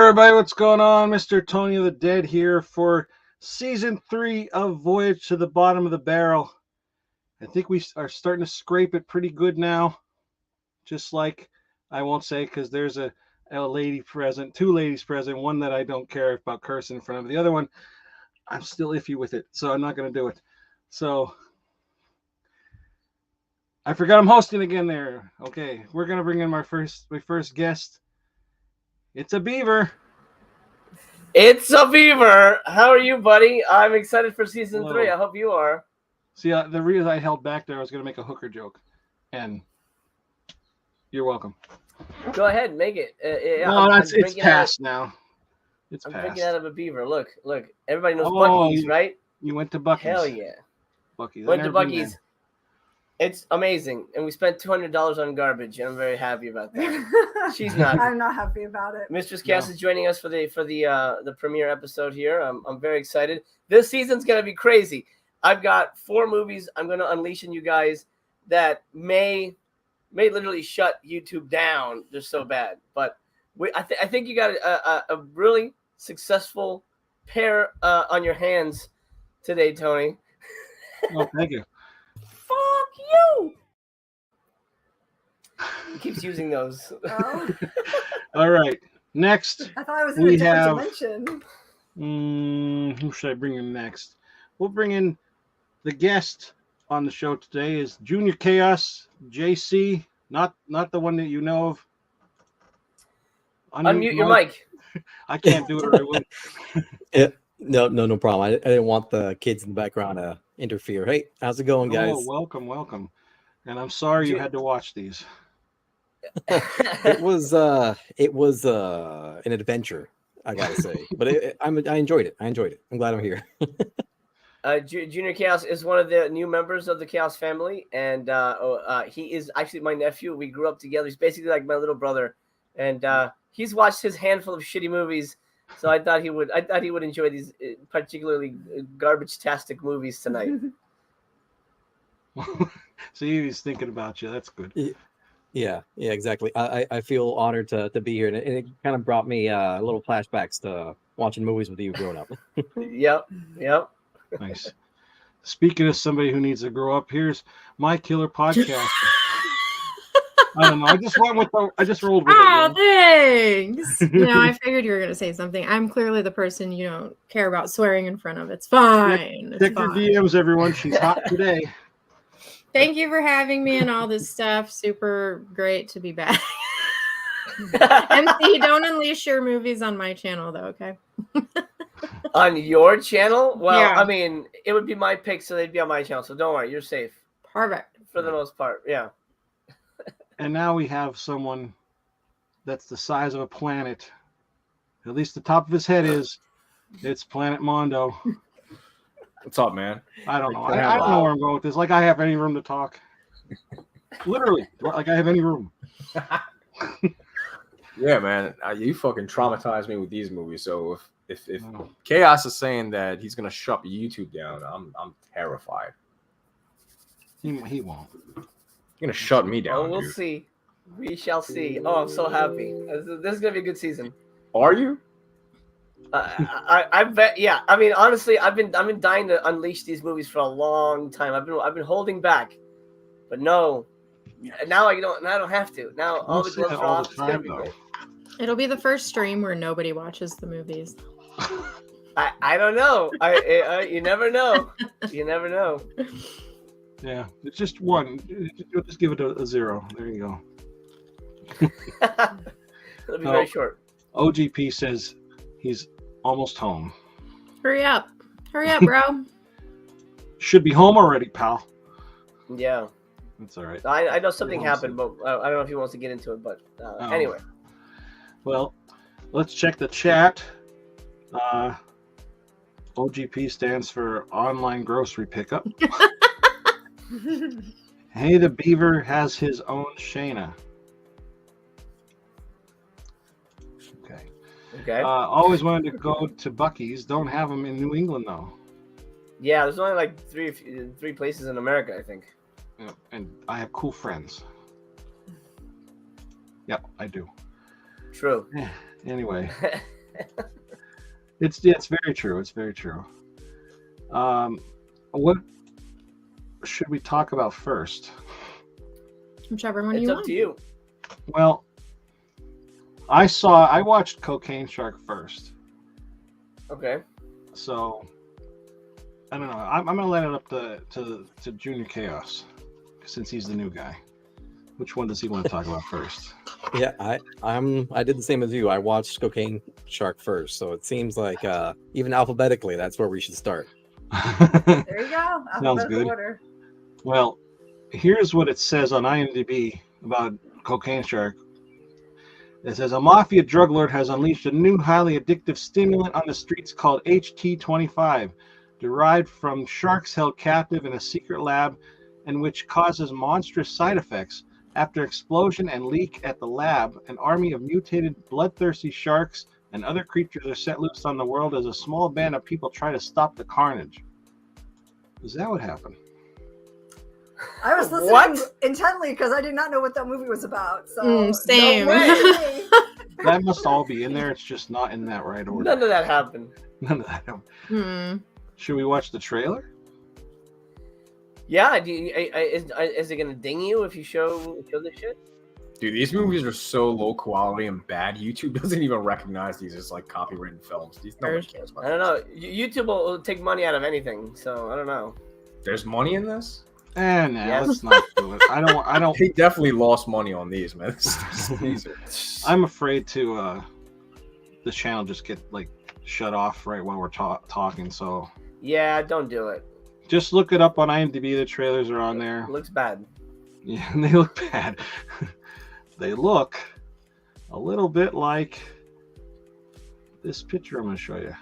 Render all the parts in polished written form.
everybody, what's going on? Mr. Tony of the Dead here for Season 3 of Voyage to the Bottom of the Barrel. I think we are starting to scrape it pretty good now. Just like, I won't say because there's a lady present, two ladies present, one that I don't care about cursing in front of. The other one, I'm still iffy with it, so I'm not going to do it. So, I forgot I'm hosting again there. Okay, we're going to bring in my first guest. It's a beaver. It's a beaver. How are you, buddy? I'm excited for season 3. I hope you are. See, the reason I held back there, I was going to make a hooker joke, and you're welcome. Go ahead, make it. No, it's past now. It's I'm past. drinking out of a beaver. Look. Everybody knows Buc-ee's, right? You went to Buc-ee's. Hell yeah. Buc-ee's. Went to Buc-ee's. It's amazing, and we spent $200 on garbage, and I'm very happy about that. She's not. I'm not happy about it. Mistress Cass is joining us for the premiere episode here. I'm very excited. This season's gonna be crazy. I've got 4 movies I'm gonna unleash on you guys that may literally shut YouTube down. They're so bad, but I think you got a really successful pair on your hands today, Tony. Oh, thank you. Fuck you! He keeps using those. Oh. All right. Next, I thought I was in a different dimension. who should I bring in next? We'll bring in the guest on the show today is Junior Chaos, JC, not the one that you know of. Unmute your mic. I can't do it right away. No problem. I didn't want the kids in the background to interfere. Hey, how's it going, guys? Oh, welcome. And I'm sorry you had to watch these. It was an adventure, I gotta say. But I enjoyed it. I'm glad I'm here. Junior Chaos is one of the new members of the Chaos family, and he is actually my nephew. We grew up together. He's basically like my little brother, and he's watched his handful of shitty movies. So I thought he would enjoy these particularly garbage-tastic movies tonight. So he's thinking about you. That's good. Yeah, exactly. I feel honored to be here, and it kind of brought me little flashbacks to watching movies with you growing up. Yep. Nice. Speaking of somebody who needs to grow up, here's my killer podcast. I don't know. I just rolled with it. Oh, thanks. I figured you were going to say something. I'm clearly the person you don't care about swearing in front of. It's fine. Check your DMs, everyone. She's hot today. Thank you for having me and all this stuff. Super great to be back. MC, don't unleash your movies on my channel, though, okay? On your channel? Well, Yeah. I mean, it would be my pick, so they'd be on my channel. So don't worry, you're safe. Perfect. For the most part, yeah. And now we have someone that's the size of a planet. At least the top of his head is. It's Planet Mondo. What's up, man? I don't know. I don't know where I'm going with this. Like I have any room to talk. Literally. Like I have any room. Yeah, man. You fucking traumatized me with these movies. So if Chaos is saying that he's gonna shut YouTube down, I'm terrified. He won't. You're gonna shut me down. Oh, we'll dude. see. We shall see. Oh, I'm so happy. This is gonna be a good season. Are you? I bet. Yeah. I mean, honestly, I've been dying to unleash these movies for a long time. I've been holding back, but no. Now I don't have to. Now all the gloves are off. It's gonna be great. It'll be the first stream where nobody watches the movies. I don't know. You never know. You never know. Yeah, it's just one. Just give it a 0. There you go. It'll be very short. OGP says he's almost home. Hurry up, bro. Should be home already, pal. Yeah. That's all right. I know something happened, but I don't know if he wants to get into it. But anyway. Well, let's check the chat. OGP stands for Online Grocery Pickup. Hey, the Beaver has his own Shayna. Okay. Always wanted to go to Buc-ee's. Don't have them in New England, though. Yeah, there's only like three places in America, I think. Yeah, and I have cool friends. Yep, I do. True. Anyway, It's very true. It's very true. What should we talk about first? Whichever one It's you up want. to you. Well, I watched Cocaine Shark first, Okay. so I don't know. I'm gonna let it up to Junior Chaos since he's the new guy. Which one does he want to talk about first? Yeah, I did the same as you. I watched Cocaine Shark first, so it seems like even alphabetically, that's where we should start. There you go. Sounds Alphabetical good. order. Well, here's what it says on IMDb about Cocaine Shark. It says a mafia drug lord has unleashed a new highly addictive stimulant on the streets called HT25, derived from sharks held captive in a secret lab and which causes monstrous side effects. After explosion and leak at the lab, an army of mutated, bloodthirsty sharks and other creatures are set loose on the world as a small band of people try to stop the carnage. Is that what happened? I was listening What? intently because I did not know what that movie was about. So Same. No way. That must all be in there. It's just not in that right order. None of that happened. None of that. Hmm. Should we watch the trailer? Yeah. Is it gonna ding you if you show this shit? Dude, these movies are so low quality and bad. YouTube doesn't even recognize these as like copywritten films. These nobody cares about. I don't know. YouTube will take money out of anything, so I don't know. There's money in this. Nah, Yes. let's not do it. I don't. He definitely lost money on these, man. These are... I'm afraid to the channel just get like shut off right while we're talking. So Yeah, don't do it. just look it up on IMDb. The trailers are on there. It looks bad. Yeah, and they look bad. They look a little bit like this picture I'm going to show you.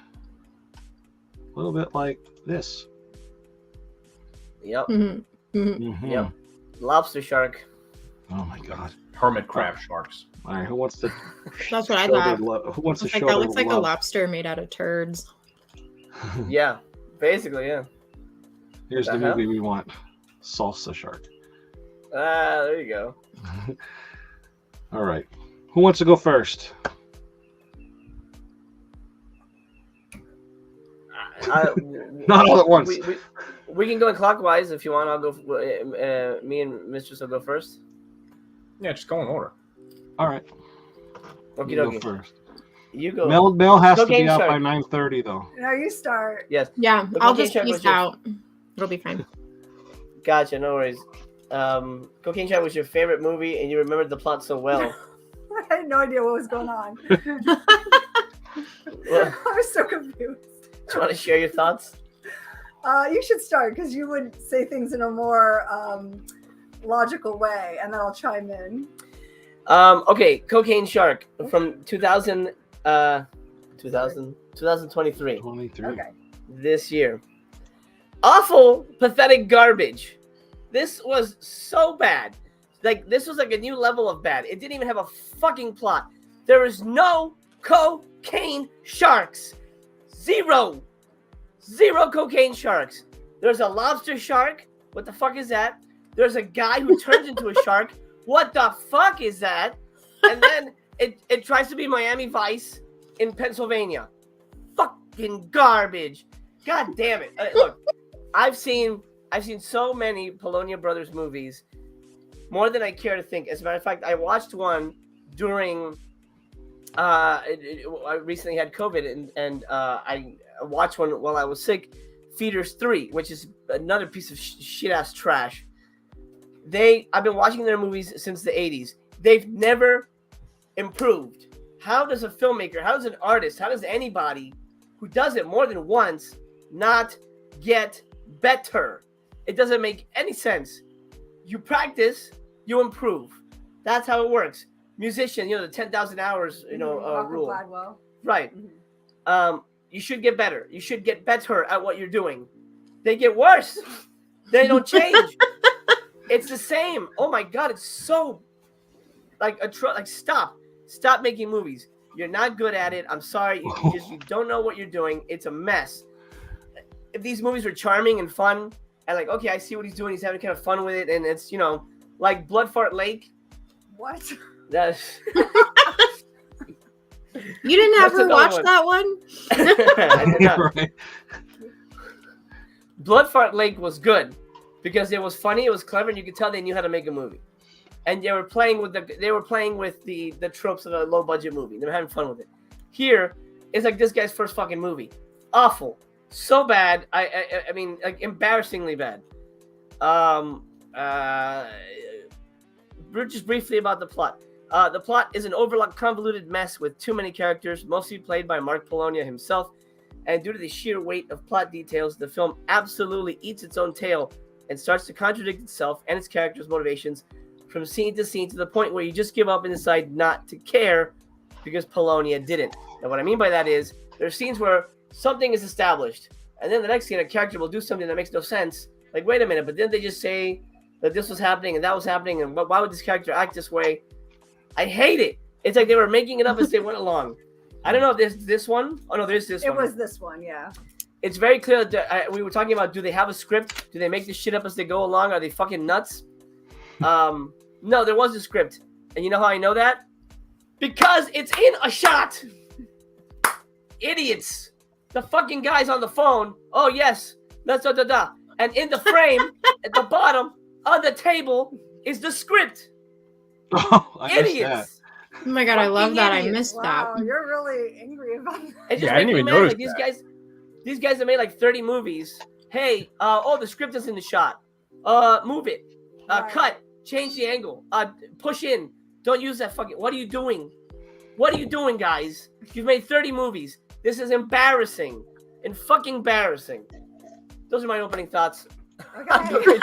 A little bit like this. Yep. Mhm. Mhm. Mhm. Yep. Lobster shark. Oh my god. hermit crab sharks. All right, who wants to? That's what I show their thought. who wants to It's like show that their looks like a love? lobster made out of turds. Yeah. Basically, yeah. Here's The the hell? movie we want. Salsa Shark. Ah, there you go. All right. Who wants to go first? Not all at once. We can go in clockwise if you want. I'll go. Me and Mistress will go first. Yeah, just go in order. All right. Okie You go dokie. first. You go. Mel has to Cocaine be out Shark. by 9:30 though. No, you start. Yes. Yeah, The I'll cocaine just shark was peace your- out. It'll be fine. Gotcha. No worries. Cocaine Shark was your favorite movie, and you remembered the plot so well. I had no idea what was going on. Well, I was so confused. do you want to share your thoughts? You should start because you would say things in a more logical way, and then I'll chime in. Okay, Cocaine Shark from 2023. 23. Okay. This year. Awful, pathetic garbage. This was so bad. Like, this was like a new level of bad. It didn't even have a fucking plot. There is no cocaine sharks. Zero cocaine sharks. There's a lobster shark. What the fuck is that? There's a guy who turns into a shark. What the fuck is that? And then it tries to be Miami Vice in Pennsylvania. Fucking garbage. God damn it. Look, I've seen so many Polonia Brothers movies, more than I care to think. As a matter of fact, I watched one during I recently had COVID, and I watched one while I was sick, Feeders 3, which is another piece of shit-ass trash. I've been watching their movies since the 80s. They've never improved. How does a filmmaker, how does an artist, how does anybody who does it more than once not get better? It doesn't make any sense. You practice, you improve. That's how it works. Musician, the 10,000 hours, Malcolm rule. Gladwell. Right. Mhm. You should get better. You should get better at what you're doing. They get worse. They don't change. It's the same. Oh my god, it's so stop making movies. You're not good at it. I'm sorry. You don't know what you're doing. It's a mess. If these movies were charming and fun, and like, okay, I see what he's doing. He's having kind of fun with it, and it's like Blood Fart Lake. What? That's You didn't have That's her another watch one. that one? I did not. Right. Blood Fart Lake was good because it was funny, it was clever, and you could tell they knew how to make a movie. And they were playing with the tropes of a low budget movie. They were having fun with it. Here, it's like this guy's first fucking movie. Awful, so bad. I mean, like embarrassingly bad. Just briefly about the plot. The plot is an overlooked, convoluted mess with too many characters, mostly played by Mark Polonia himself. And due to the sheer weight of plot details, the film absolutely eats its own tail and starts to contradict itself and its characters' motivations from scene to scene to the point where you just give up and decide not to care because Polonia didn't. And what I mean by that is there are scenes where something is established, and then the next scene a character will do something that makes no sense. Like, wait a minute, but then they just say that this was happening and that was happening, and why would this character act this way? I hate it. It's like they were making it up as they went along. I don't know if there's this one. Oh, no, there's this one. It was this one, yeah. It's very clear that we were talking about, do they have a script? Do they make this shit up as they go along? Are they fucking nuts? No, there was a script. And you know how I know that? Because it's in a shot. Idiots. The fucking guy's on the phone. Oh, yes. That's da. And in the frame, at the bottom, on the table, is the script. Oh, I missed that. Idiots. Oh my god, I love that. I idiots. missed Wow, that. you're really angry about that. It just Yeah, I makes didn't me even mad. Like, notice these guys have made like 30 movies. Hey, the script is in the shot. Move it. Right. Cut. Change the angle. Push in. Don't use that fucking. What are you doing? What are you doing, guys? You've made 30 movies. This is embarrassing and fucking embarrassing. Those are my opening thoughts. Okay.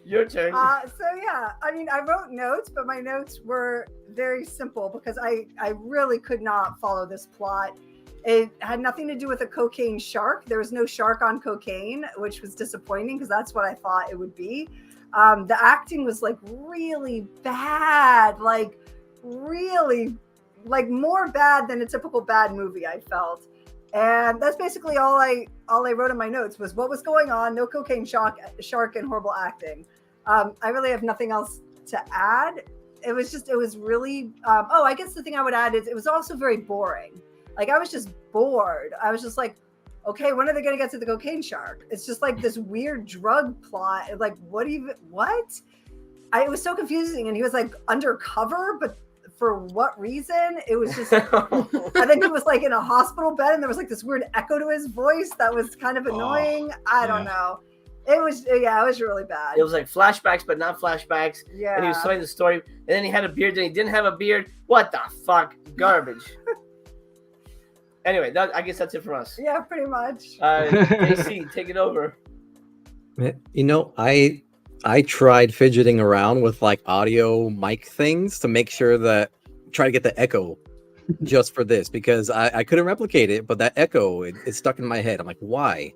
Your turn. So yeah, I mean, I wrote notes, but my notes were very simple because I really could not follow this plot. It had nothing to do with a cocaine shark. There was no shark on cocaine, which was disappointing because that's what I thought it would be. The acting was like really bad, like really like more bad than a typical bad movie, I felt. And that's basically all I wrote in my notes was what was going on, no cocaine shark and horrible acting. I really have nothing else to add. It was really, I guess the thing I would add is it was also very boring. Like I was just bored. I was just like, okay, when are they going to get to the cocaine shark? It's just like this weird drug plot. Like, what? It was so confusing. And he was like undercover, but for what reason? It was just, and then he was like in a hospital bed and there was like this weird echo to his voice that was kind of annoying. I don't know. It was really bad. It was like flashbacks, but not flashbacks. Yeah. And he was telling the story, and then he had a beard, then he didn't have a beard. What the fuck? Garbage. Anyway, I guess that's it from us. Yeah, pretty much. JC, take it over. You know, I tried fidgeting around with like audio mic things to make sure that try to get the echo just for this because I couldn't replicate it, but that echo it stuck in my head. I'm like, why?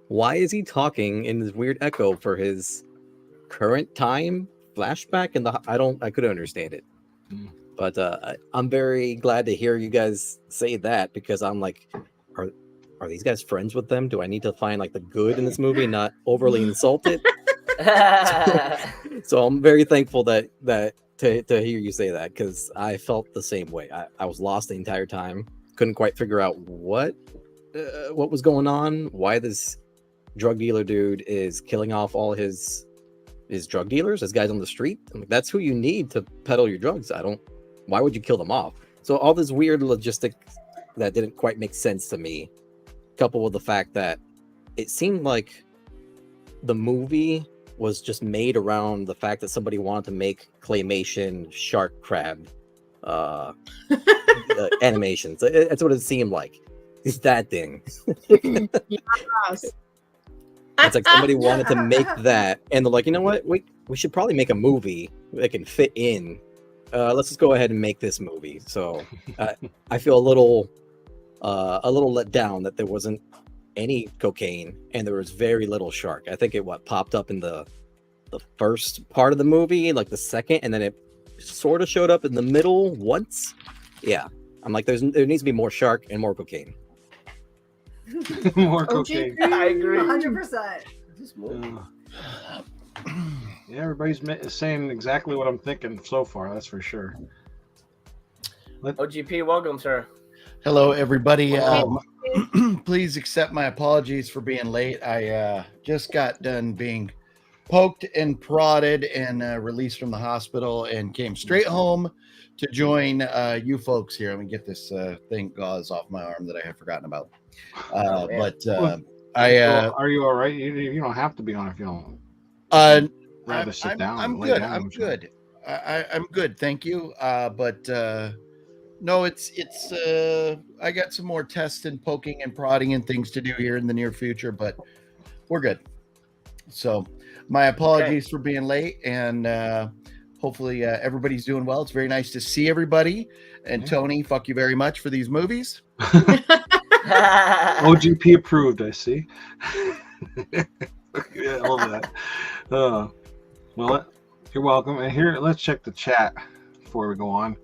Why is he talking in this weird echo for his current time flashback? And I couldn't understand it. But I'm very glad to hear you guys say that because I'm like, are these guys friends with them? Do I need to find like the good in this movie, not overly insulted? So I'm very thankful that to hear you say that because I felt the same way. I was lost the entire time. Couldn't quite figure out what was going on. Why this drug dealer dude is killing off all his drug dealers, his guys on the street. I'm like, that's who you need to peddle your drugs. Why would you kill them off? So all this weird logistics that didn't quite make sense to me, coupled with the fact that it seemed like the movie was just made around the fact that somebody wanted to make claymation shark crab animations. That's what it seemed like. It's that thing. Yes. It's like somebody wanted to make that, and they're like, you know what? We should probably make a movie that can fit in. Let's just go ahead and make this movie. So I feel a little let down that there wasn't any cocaine and there was very little shark. I think it popped up in the first part of the movie, like the second, and then it sort of showed up in the middle once. Yeah, I'm like, there needs to be more shark and more cocaine. More cocaine. I agree. 100%. Yeah, everybody's saying exactly what I'm thinking so far. That's for sure. OGP, welcome, sir. Hello, everybody. Welcome. Please accept my apologies for being late. I just got done being poked and prodded and released from the hospital and came straight home to join you folks here. Let me get this thing gauze off my arm that I had forgotten about. Are you all right? You don't have to be on if you don't. Rather sit down. I'm and lay good. down, I'm good. I'm good. Thank you. No, it's I got some more tests and poking and prodding and things to do here in the near future, but we're good. So my apologies for being late, and hopefully everybody's doing well. It's very nice to see everybody. And Tony, fuck you very much for these movies. OGP approved, I see. Yeah, all of that. Well, you're welcome. And here, let's check the chat before we go on.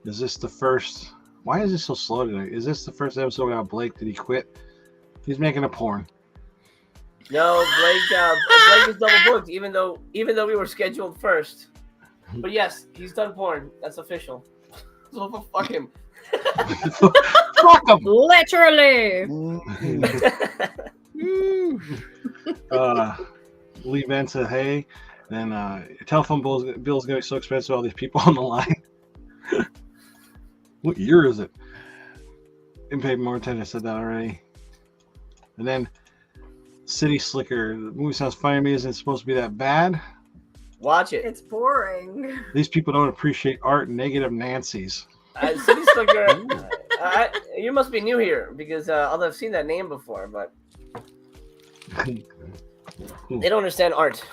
Is this the first? Why is this so slow today? Is this the first episode without Blake? Did he quit? He's making a porn. No, Blake is double booked, even though we were scheduled first. But yes, he's done porn. That's official. So fuck him. Fuck him. Literally. Lee Van said, hey, then your telephone bill's gonna be so expensive, all these people on the line. What year is it? Impact Morton, I said that already. And then City Slicker, the movie sounds funny to me. Isn't it supposed to be that bad? Watch it. It's boring. These people don't appreciate art. Negative Nancy's. City Slicker, you must be new here because although I've seen that name before, but they don't understand art.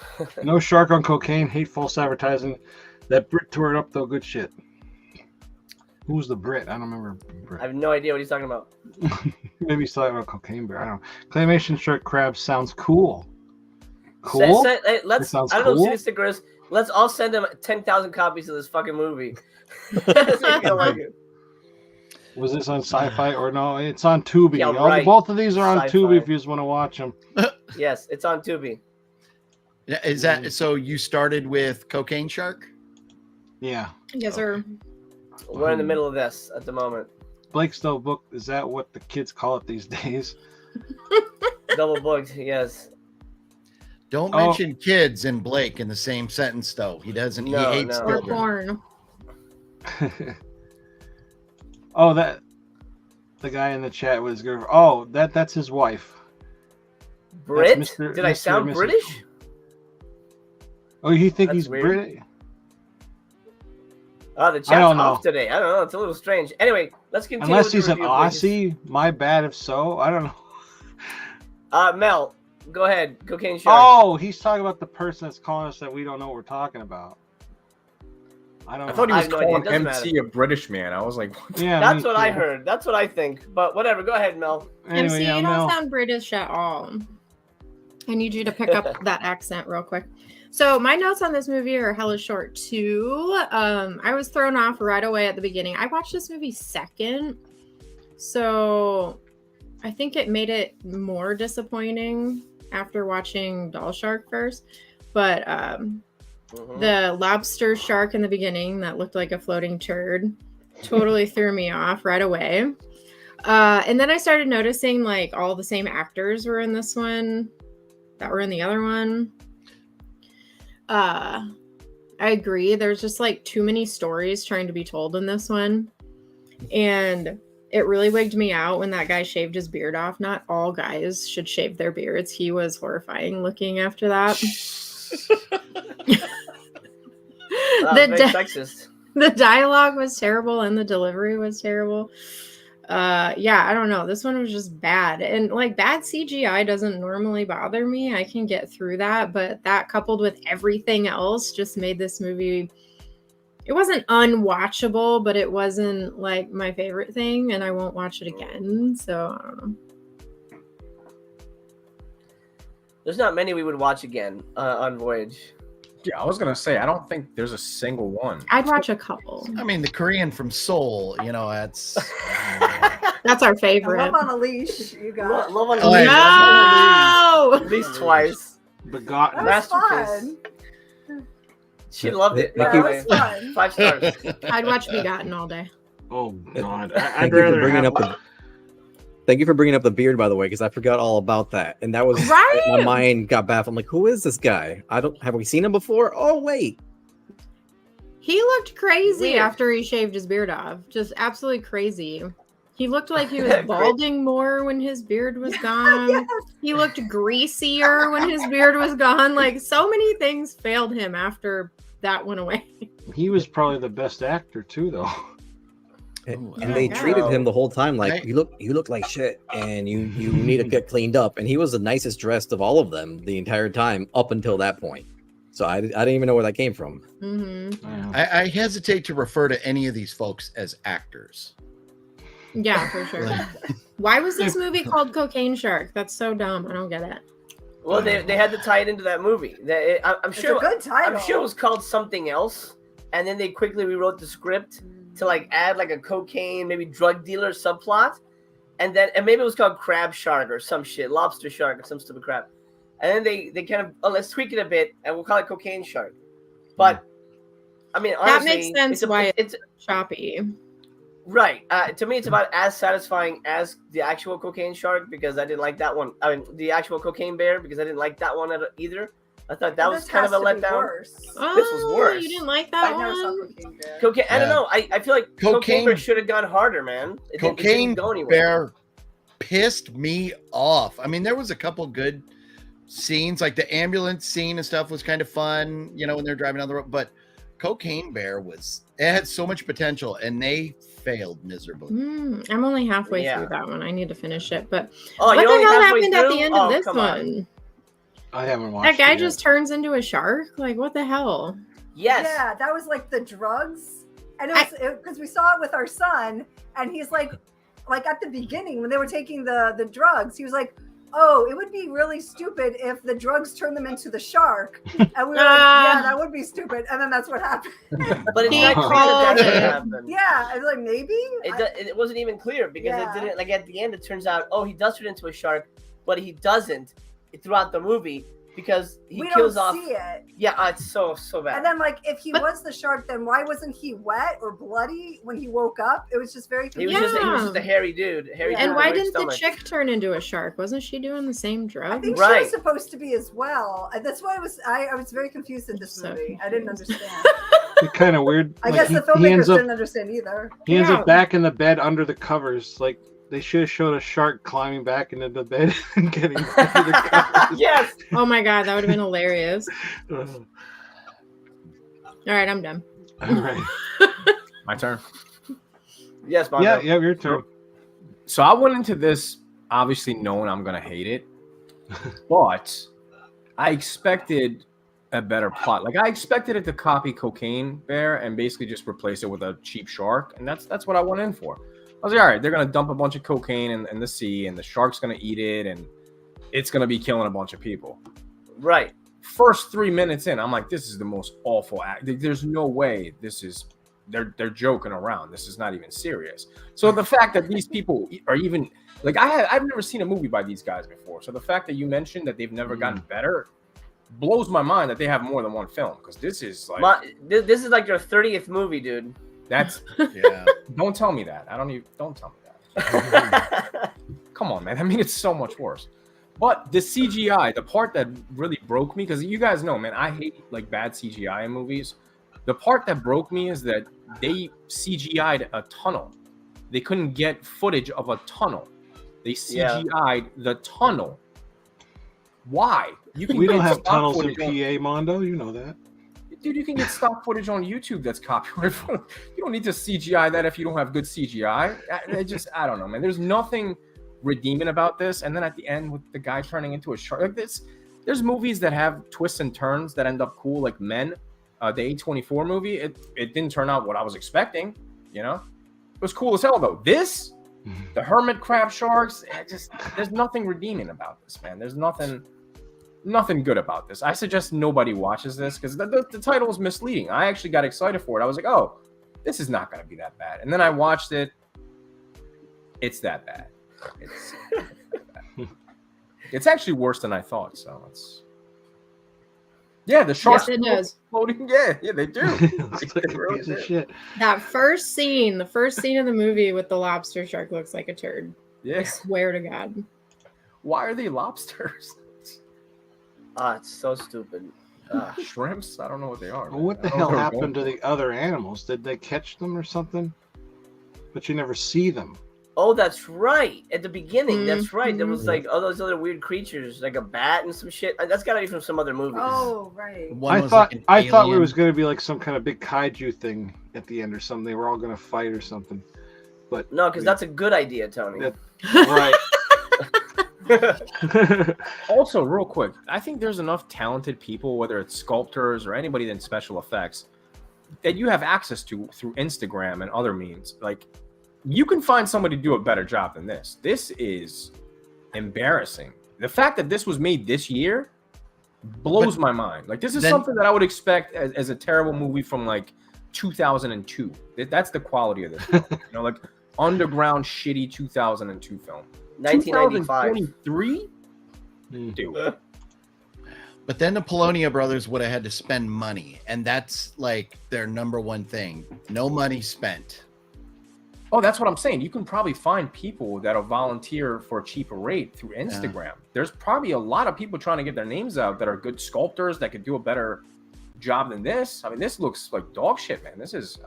No shark on cocaine. Hate false advertising. That Brit tore it up though. Good shit. Who's the Brit? I don't remember. Brit. I have no idea what he's talking about. Maybe he's talking about Cocaine Bear. I don't know. Claymation shark crab sounds cool. Cool? Let's. Sounds I don't know cool? who City Slicker is. Let's all send them 10,000 copies of this fucking movie. Like it. Was this on Sci-Fi or no? It's on Tubi. Yeah, right. Both of these are on Sci-Fi. Tubi if you just want to watch them. Yes, it's on Tubi. Is that so? You started with Cocaine Shark? Yeah. Yes, sir. We're in the middle of this at the moment. Blake's Double Book, is that what the kids call it these days? Double booked, yes. Don't mention kids and Blake in the same sentence, though. He doesn't. No, he hates no. Or children. porn. That the guy in the chat was girl. Oh, that's his wife. Brit? That's Mr. Did I sound and Mrs. British? Oh, you think That's he's weird. British? Oh, the chat's don't know. off today. I don't know. It's a little strange. Anyway, let's continue. Unless with the he's an review, please. Aussie. My bad if so. I don't know. Mel, go ahead. Cocaine Shark. Oh, he's talking about the person that's calling us that we don't know what we're talking about. I don't know. I thought he was I have no idea. It calling doesn't MC matter. a British man. I was like, what? Yeah, That's me what I too. heard. That's what I think. But whatever. Go ahead, Mel. Anyway, MC, yeah, you don't Mel. sound British at all. I need you to pick up that accent real quick. So my notes on this movie are hella short too. I was thrown off right away at the beginning. I watched this movie second, so I think it made it more disappointing after watching Doll Shark first. But the lobster shark in the beginning that looked like a floating turd totally threw me off right away. And then I started noticing like all the same actors were in this one that were in the other one. I agree. There's just like too many stories trying to be told in this one. And it really wigged me out when that guy shaved his beard off. Not all guys should shave their beards. He was horrifying looking after that. Very sexist. The dialogue was terrible and the delivery was terrible. I don't know. This one was just bad. And like bad CGI doesn't normally bother me. I can get through that, but that coupled with everything else just made this movie, it wasn't unwatchable, but it wasn't like my favorite thing, and I won't watch it again. So I don't know. There's not many we would watch again on Voyage. Yeah, I was gonna say I don't think there's a single one. I'd watch a couple. I mean, the Korean from Seoul, that's That's our favorite. Love on a Leash. You got. Love on Oh, Leash. No! At least twice. Begotten. That was Masterpiece. fun. She loved it. Thank That you. was fun. 5 stars. I'd watch Begotten all day. Oh God, Thank you for bringing up the. Thank you for bringing up the beard, by the way, because I forgot all about that, and that was Right? my mind got baffled. I'm like, who is this guy? Have we seen him before? Oh wait, He looked crazy Weird. after he shaved his beard off. Just absolutely crazy. He looked like he was Great. balding more when his beard was gone. Yes. He looked greasier when his beard was gone. Like, so many things failed him after that went away. He was probably the best actor too, though. and Oh, they God. treated him the whole time like Right. you look like shit, and you need to get cleaned up. And he was the nicest dressed of all of them the entire time up until that point. So I didn't even know where that came from. Mm-hmm. I hesitate to refer to any of these folks as actors. Yeah, for sure. Why was this movie called Cocaine Shark? That's so dumb. I don't get it. Well, they had to tie it into that movie. I'm It's sure. a good title. I'm sure it was called something else, and then they quickly rewrote the script to like add like a cocaine, maybe drug dealer subplot, and maybe it was called Crab Shark or some shit, Lobster Shark or some stupid crap, and then they kind of let's tweak it a bit and we'll call it Cocaine Shark. But I mean, honestly, That makes sense why it's choppy. right. To me, it's about as satisfying as the actual Cocaine Shark because I didn't like that one. I mean, the actual Cocaine Bear because I didn't like that one either. I thought that was This kind of a has to be letdown. worse. Oh, This was worse. You didn't like that I never saw one? Cocaine Bear. Cocaine. I don't Yeah. know. I feel like Cocaine Cocaine- Bear should have gone harder, man. It didn't Cocaine go anywhere. Bear pissed me off. I mean, there was a couple good scenes, like the ambulance scene and stuff was kind of fun, you know, when they're driving down the road. But Cocaine Bear it had so much potential, and they failed miserably. I'm only halfway Yeah. through that one. I need to finish it. But Oh, what you're the only hell halfway happened at through? the end Oh, of this come on. one? I haven't watched. That guy it yet. just turns into a shark? Like, what the hell? Yes. Yeah, that was like the drugs, and it was because we saw it with our son, and he's like at the beginning when they were taking the drugs, he was like, "Oh, it would be really stupid if the drugs turned them into the shark," and we were like, "Yeah, that would be stupid," and then that's what happened. But it's He not clear that called that's what it. happened. Yeah, I was like, maybe. It wasn't even clear because Yeah. it didn't. Like at the end, it turns out, oh, he does turn into a shark, but he doesn't throughout the movie because he we kills don't off. see it. Yeah, it's so bad. And then, like, if he But- was the shark, then why wasn't he wet or bloody when he woke up? It was just very he was confusing. just a hairy dude. Hairy Yeah. dude And with a why big didn't the stomach. chick turn into a shark? Wasn't she doing the same I drug? think she Right. was supposed to be as well. And that's why I was very confused in this So movie. I didn't understand. It's kind of weird. I Like, guess the he filmmakers ends up didn't understand either. he ends Yeah. up back in the bed under the covers. Like they should have showed a shark climbing back into the bed and getting under the covers. Yes. Oh my god, that would have been hilarious. Ugh. All right, I'm done. All right. My turn. Yes, Mongo. Yeah, your turn. So I went into this obviously knowing I'm gonna hate it, but I expected a better plot. Like I expected it to copy Cocaine Bear and basically just replace it with a cheap shark, and that's what I went in for. I was like, all right, they're gonna dump a bunch of cocaine in the sea, and the shark's gonna eat it, and it's gonna be killing a bunch of people. Right. First 3 minutes in, I'm like, this is the most awful act. There's no way this is. They're joking around. This is not even serious. So the fact that these people are even like I've never seen a movie by these guys before. So the fact that you mentioned that they've never gotten better blows my mind that they have more than one film, because this is like This is like your 30th movie, dude. that's Yeah. don't tell me that. Don't tell me that. Come on, man. I mean, it's so much worse. But the CGI, the part that really broke me, because you guys know, man, I hate like bad CGI in movies. The part that broke me is that they CGI'd a tunnel. They couldn't get footage of a tunnel. They CGI'd the tunnel. Why? You We don't get have stock tunnels in footage on- PA, Mondo. You know that. Dude, you can get stock footage on YouTube that's copyrighted. You don't need to CGI that if you don't have good CGI. I don't know, man. There's nothing redeeming about this. And then at the end with the guy turning into a shark, like this, there's movies that have twists and turns that end up cool, like Men, the A24 movie. It didn't turn out what I was expecting, you know? It was cool as hell though. This, the hermit crab sharks, there's nothing redeeming about this, man. There's nothing good about this. I suggest nobody watches this because the title is misleading. I actually got excited for it. I was like, oh, this is not going to be that bad. And then I watched it. It's that bad. It's actually worse than I thought. So Yeah, the sharks Yes, it does. floating. Yeah, they do. Looks like They a really piece of do. shit. That first scene of the movie with the lobster shark looks like a turd. I Yeah. swear to God. Why are they lobsters? It's so stupid. Shrimps? I don't know what they are. Well, what the hell happened to the other animals? Did they catch them or something? But you never see them. Oh, that's right. At the beginning, that's right. There was Mhm. like all those other weird creatures, like a bat and some shit. That's gotta be from some other movie. Oh, right. One I was thought like an I thought it alien. was going to be like some kind of big kaiju thing at the end or something. They were all going to fight or something. But No, because that's a good idea, Tony. That- right. Also, real quick, I think there's enough talented people, whether it's sculptors or anybody in special effects, that you have access to through Instagram and other means. Like, you can find somebody to do a better job than this. This is embarrassing. The fact that this was made this year blows my mind. Like, this is then- something that I would expect as a terrible movie from like 2002. That's the quality of this film. You know, like underground shitty 2002 film. 1995. 2023? Mm. Dude. But then the Polonia brothers would have had to spend money, and that's like their number one thing. No money spent. Oh, that's what I'm saying. You can probably find people that'll volunteer for a cheaper rate through Instagram. There's probably a lot of people trying to get their names out that are good sculptors that could do a better job than this. I mean, this looks like dog shit, man. This is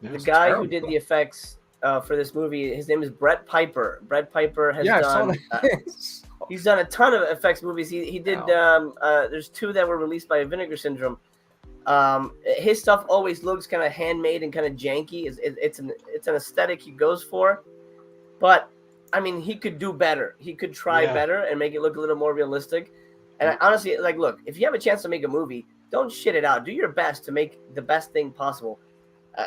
The guy who did the effects for this movie, his name is Brett Piper. Brett Piper has done. He's done a ton of effects movies. He did. There's two that were released by Vinegar Syndrome. His stuff always looks kind of handmade and kind of janky. It's an aesthetic he goes for, but I mean, he could do better. He could try better and make it look a little more realistic. And I, honestly, like, look, if you have a chance to make a movie, don't shit it out. Do your best to make the best thing possible.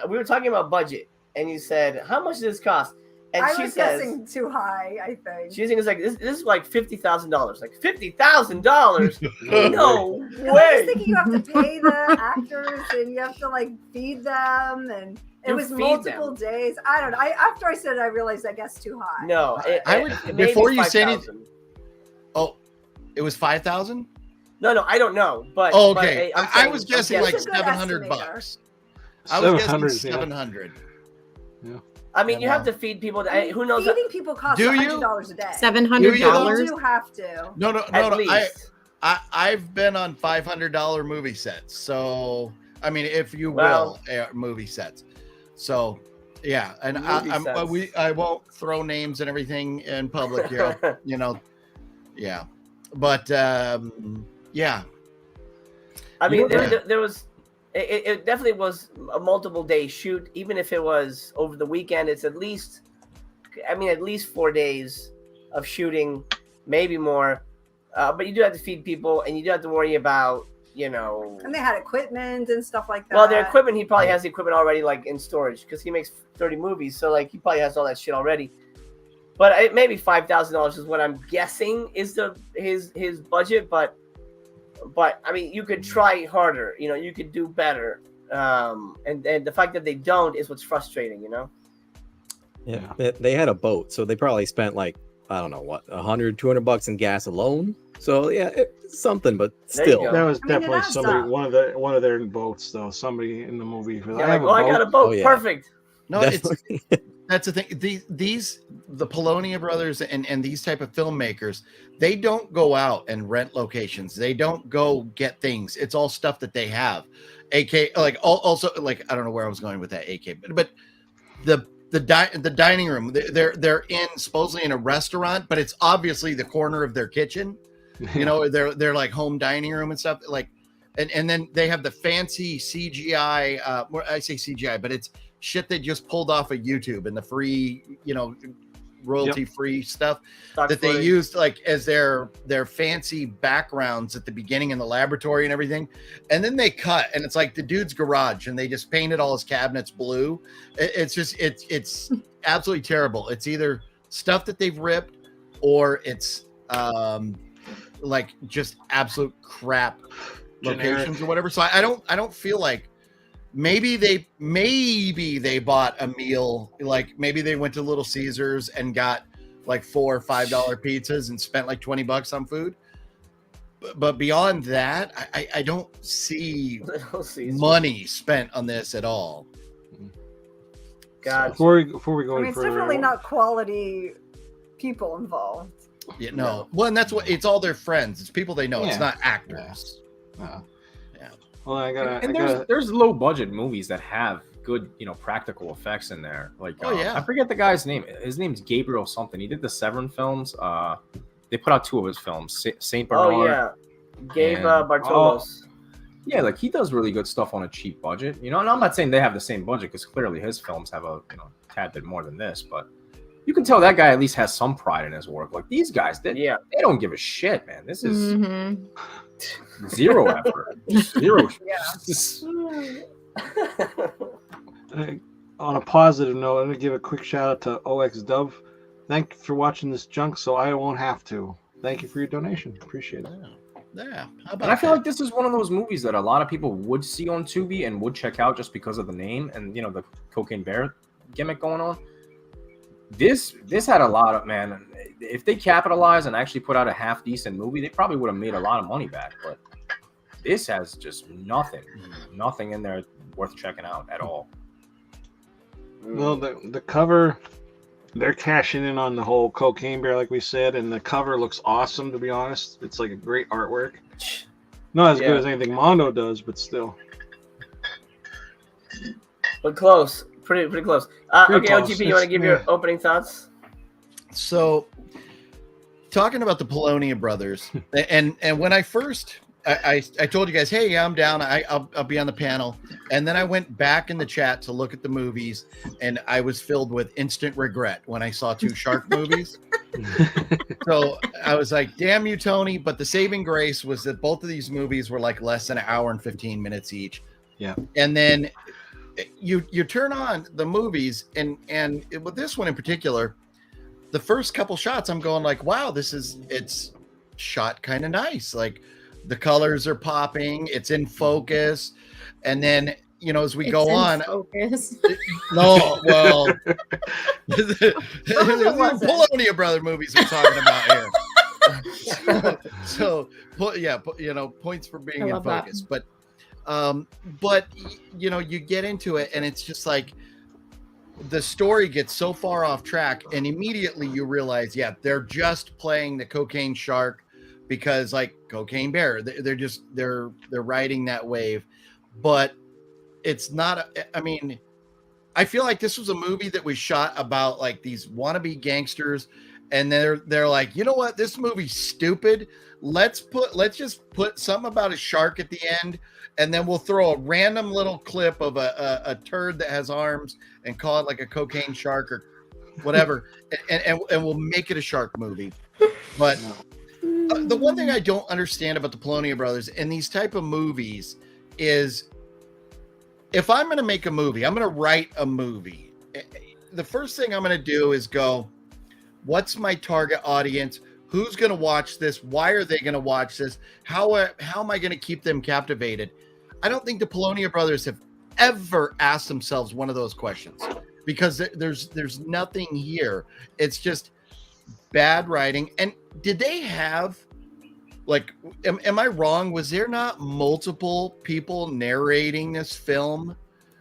We were talking about budget, and you said, "How much does this cost?" And I she was says, guessing too high, I think. "She's thinking it's like this is like $50,000. Like $50,000? No I was way." thinking you have to pay the actors and you have to like feed them, and it You was feed multiple them. days. I don't know. After I said it, I realized I guessed too high. No, I would- it may before be you say 5,000. Oh, it was 5,000. No, I don't know. But Oh, but, okay. I'm I saying- was I'm guessing like He's a good 700 estimator. bucks. I was guessing 700, yeah. 700. I mean, you Yeah. have to feed people. I mean, Who knows? Feeding people costs Do you? $100 a day. $700. You do have to. No, At least. I've been on $500 movie sets. So, I mean, if you Well- will, movie sets. So, yeah, and Movie sets. I won't throw names and everything in public here. You know, yeah, but yeah, I mean, Yeah. there was. It definitely was a multiple day shoot. Even if it was over the weekend, it's at least 4 days of shooting, maybe more. But you do have to feed people, and you do have to worry about, And they had equipment and stuff like that. Well, their equipment, he probably has the equipment already, like, in storage, because he makes 30 movies, so, like, he probably has all that shit already. But maybe $5,000 is what I'm guessing is his budget, but I mean, you could try harder, you could do better. And the fact that they don't is what's frustrating, Yeah, they had a boat, so they probably spent like, I don't know what, $100-200 in gas alone. So yeah, it's something, but There you still. go. That was I mean, it definitely adds somebody, up. one of their boats, though. Somebody in the movie. Yeah, like, I got a boat. Oh, yeah. Perfect. no, it's Definitely. that's the thing. The Polonia brothers and these type of filmmakers, they don't go out and rent locations. They don't go get things. It's all stuff that they have. AK, like also, like, I don't know where I was going with that AK, but the dining room, they're in supposedly in a restaurant, but it's obviously the corner of their kitchen. They're like home dining room and stuff, like, and then they have the fancy CGI. I say CGI, but it's shit they just pulled off of YouTube and the free, royalty free stuff Stock that they footage. used like as their fancy backgrounds at the beginning in the laboratory and everything. And then they cut, and it's like the dude's garage, and they just painted all his cabinets blue. It's absolutely terrible. It's either stuff that they've ripped, or it's like just absolute crap locations or whatever. So I don't feel like maybe they bought a meal, like maybe they went to Little Caesars and got like $4 or $5 pizzas and spent like $20 on food. but beyond that, I don't see money spent on this at all. God. Before we go I any mean, it's further, definitely not quality people involved. Yeah, no. Well, and that's what it's all their friends. It's people they know. It's Yeah. not actors. Yeah. Yeah. Well, I And gotta. there's low budget movies that have good, practical effects in there. Like, Oh, yeah. I forget the guy's name. His name's Gabriel something. He did the Severin films. They put out 2 of his films, Saint Bernard. Oh yeah, Gabe and- Bartolos. Yeah, like he does really good stuff on a cheap budget, And I'm not saying they have the same budget because clearly his films have a tad bit more than this, but you can tell that guy at least has some pride in his work. Like these guys, they don't give a shit, man. This is zero effort, zero. On a positive note, I'm gonna give a quick shout out to OX Dove. Thank you for watching this junk, so I won't have to. Thank you for your donation. Appreciate it. Yeah. How And I feel like this is one of those movies that a lot of people would see on Tubi and would check out just because of the name and the Cocaine Bear gimmick going on. This had a lot of, man. If they capitalized and actually put out a half decent movie, they probably would have made a lot of money back. But this has just nothing in there worth checking out at all. Well, the cover, they're cashing in on the whole Cocaine Bear, like we said, and the cover looks awesome. To be honest, it's like a great artwork. Not as good as anything Mondo does, but still. But close, pretty close. Pretty okay, close. OGP, you want to give your opening thoughts? So, talking about the Polonia brothers, and when I first, I told you guys, hey, yeah, I'm down. I'll be on the panel. And then I went back in the chat to look at the movies, and I was filled with instant regret when I saw 2 shark movies. So I was like, damn you, Tony. But the saving grace was that both of these movies were like less than an hour and 15 minutes each. Yeah. And then you turn on the movies, and with this one in particular, the first couple shots, I'm going like, wow, it's shot kind of nice. Like the colors are popping, it's in focus. And then, as we go on, focus. no, well, the Polonia brother movies we're talking about here. So, points for being in focus. That. But you get into it, and it's just like the story gets so far off track, and immediately you realize, they're just playing the cocaine shark because, like, Cocaine Bear, they're riding that wave. But it's not. I feel like this was a movie that was shot about like these wannabe gangsters, and they're like, you know what, this movie's stupid. Let's just put something about a shark at the end, and then we'll throw a random little clip of a turd that has arms and call it like a cocaine shark or whatever, and we'll make it a shark movie. But the one thing I don't understand about the Polonia brothers and these type of movies is, if I'm going to make a movie, I'm going to write a movie. The first thing I'm going to do is go, what's my target audience? Who's going to watch this? Why are they going to watch this? How am I going to keep them captivated? I don't think the Polonia brothers have ever asked themselves one of those questions, because there's nothing here. It's just bad writing. And did they have, like, am I wrong? Was there not multiple people narrating this film?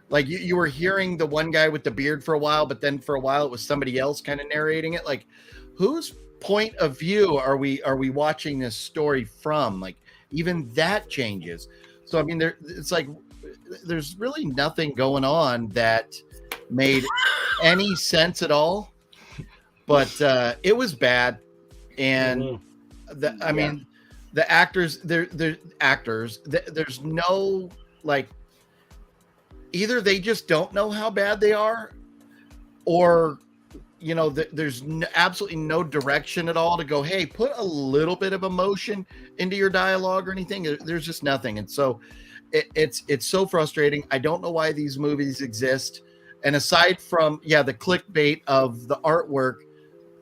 Like you were hearing the one guy with the beard for a while, but then for a while it was somebody else kind of narrating it. Like, whose point of view are we watching this story from? Like, even that changes. So it's like there's really nothing going on that made any sense at all. But it was bad, and the actors, they're actors. There's no, like, either they just don't know how bad they are, or there's absolutely no direction at all to go, hey, put a little bit of emotion into your dialogue or anything. There's just nothing. And so it's so frustrating. I don't know why these movies exist. And aside from, the clickbait of the artwork,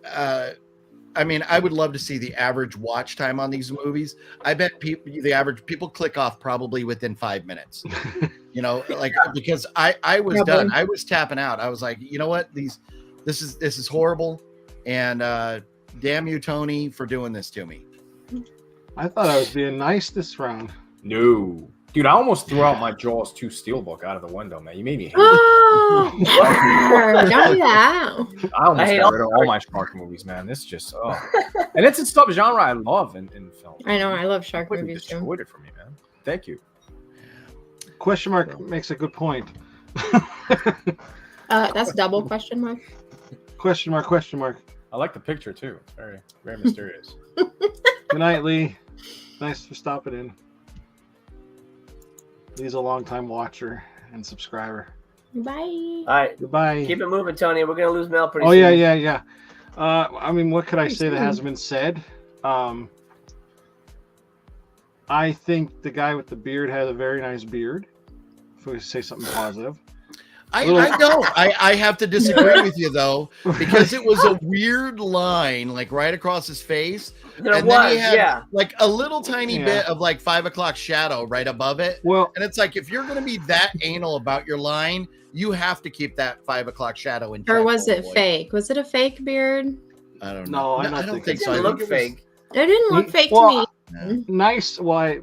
I would love to see the average watch time on these movies. I bet the average people click off probably within 5 minutes, because I was done. I was tapping out. I was like, you know what? This is horrible. And damn you, Tony, for doing this to me. I thought I was being nice this round. No. Dude, I almost threw out my Jaws 2 Steelbook out of the window, man. You made me hate it. Oh, don't do that. I almost hate got all rid of all my shark movies, man. This just, and it's a stuff genre I love in film. I know, I love shark Completely movies too. destroyed it for me, man. Thank you. Question mark makes a good point. That's double question mark. Question mark, question mark. I like the picture too. It's very, very mysterious. Good night, Lee. Nice for stopping in. Lee's a longtime watcher and subscriber. Bye. All right, Goodbye. keep it moving, Tony. We're gonna lose Mel pretty Oh soon. yeah. I mean, what could I say that soon. hasn't been said? I think the guy with the beard had a very nice beard. If we say something positive. I don't. I have to disagree with you though, because it was a weird line, like right across his face. There and was, then he had yeah. like a little tiny Yeah. bit of like 5 o'clock shadow right above it. Well, And it's like, if you're going to be that anal about your line, you have to keep that 5 o'clock shadow in check. Or was it boy. fake? Was it a fake beard? I don't No, know. I don't think think It so. I didn't look think it was- fake. It didn't look fake to well, me. nice. Why?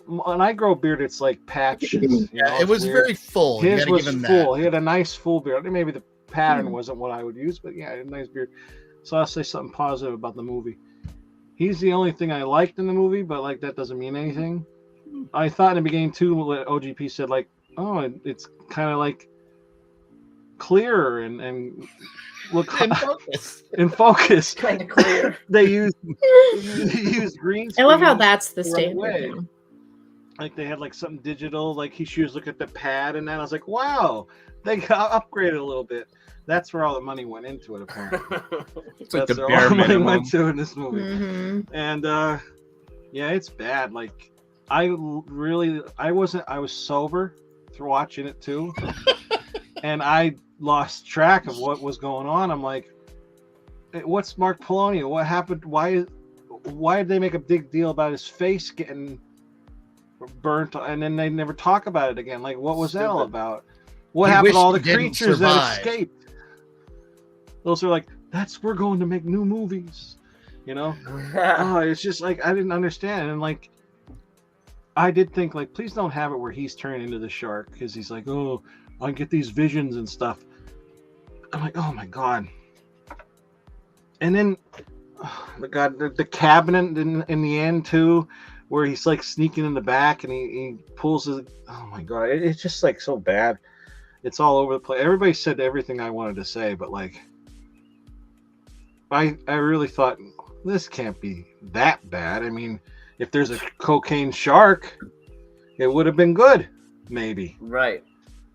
When I grow a beard, it's like patches. you know, Yeah, it it's was weird. very full. You His gotta was give him full. that. He had a nice full beard. Maybe the pattern Mhm. wasn't what I would use, but yeah, he had a nice beard. So I'll say something positive about the movie. He's the only thing I liked in the movie, but like that doesn't mean anything. I thought in the beginning too, what OGP said, like, oh, it's kind of like clearer and look In focus. in focus. Kind of clear. They used green I screen. love how that's the the right standard way. now. Like they had like something digital, like he should look at the pad, and then I was like, wow, they got upgraded a little bit. That's where all the money went into it, apparently. It's like That's the where all bare the money minimum. went to in this movie. Mm-hmm. And yeah, it's bad. Like I was sober through watching it too. And I lost track of what was going on. I'm like, what's Mark Polonia? What happened? Why did they make a big deal about his face getting burnt and then they never talk about it again? Like, what was that all about? What He happened to wished all the he didn't creatures that survive. escaped? Those are like, we're going to make new movies, you know? Oh, it's just like I didn't understand. And like I did think, like, please don't have it where he's turning into the shark, because he's like, oh, I get these visions and stuff. I'm like, oh my god. And then the cabinet in the end too, where he's like sneaking in the back and he pulls his, oh my god, it's just like so bad. It's all over the place. Everybody said everything I wanted to say, but like I really thought this can't be that bad. I mean, if there's a cocaine shark, it would have been good, maybe. Right.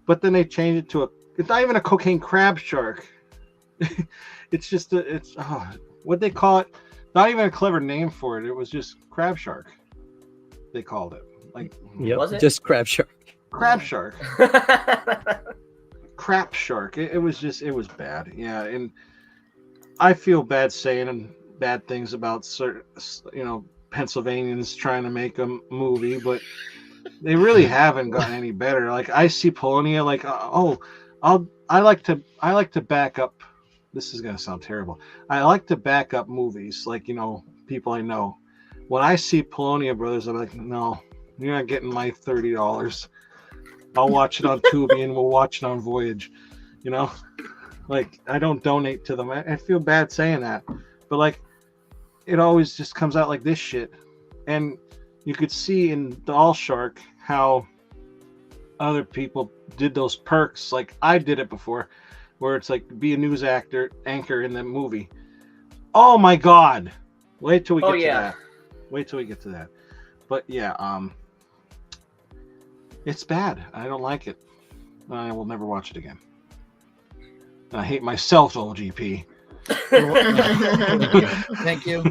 But then they changed it to it's not even a cocaine crab shark. It's just what'd they call it? Not even a clever name for it. It was just crab shark. They called it like Yep, Was it? just crab shark. crab shark, crap shark. It was bad. Yeah, and I feel bad saying bad things about certain, Pennsylvanians trying to make a movie, but they really haven't gotten any better. Like I see Polonia, like I like to back up. This is gonna sound terrible. I like to back up movies, like people I know. When I see Polonia Brothers, I'm like, no, you're not getting my $30. I'll watch it on Tubi and we'll watch it on Voyage. Like I don't donate to them. I feel bad saying that, but like it always just comes out like this shit. And you could see in Doll Shark how other people did those perks, like I did it before, where it's like be a news anchor in the movie. Oh my god! Wait till we get to that. Wait till we get to that. But yeah, it's bad. I don't like it. I will never watch it again. I hate myself, OGP. Thank you.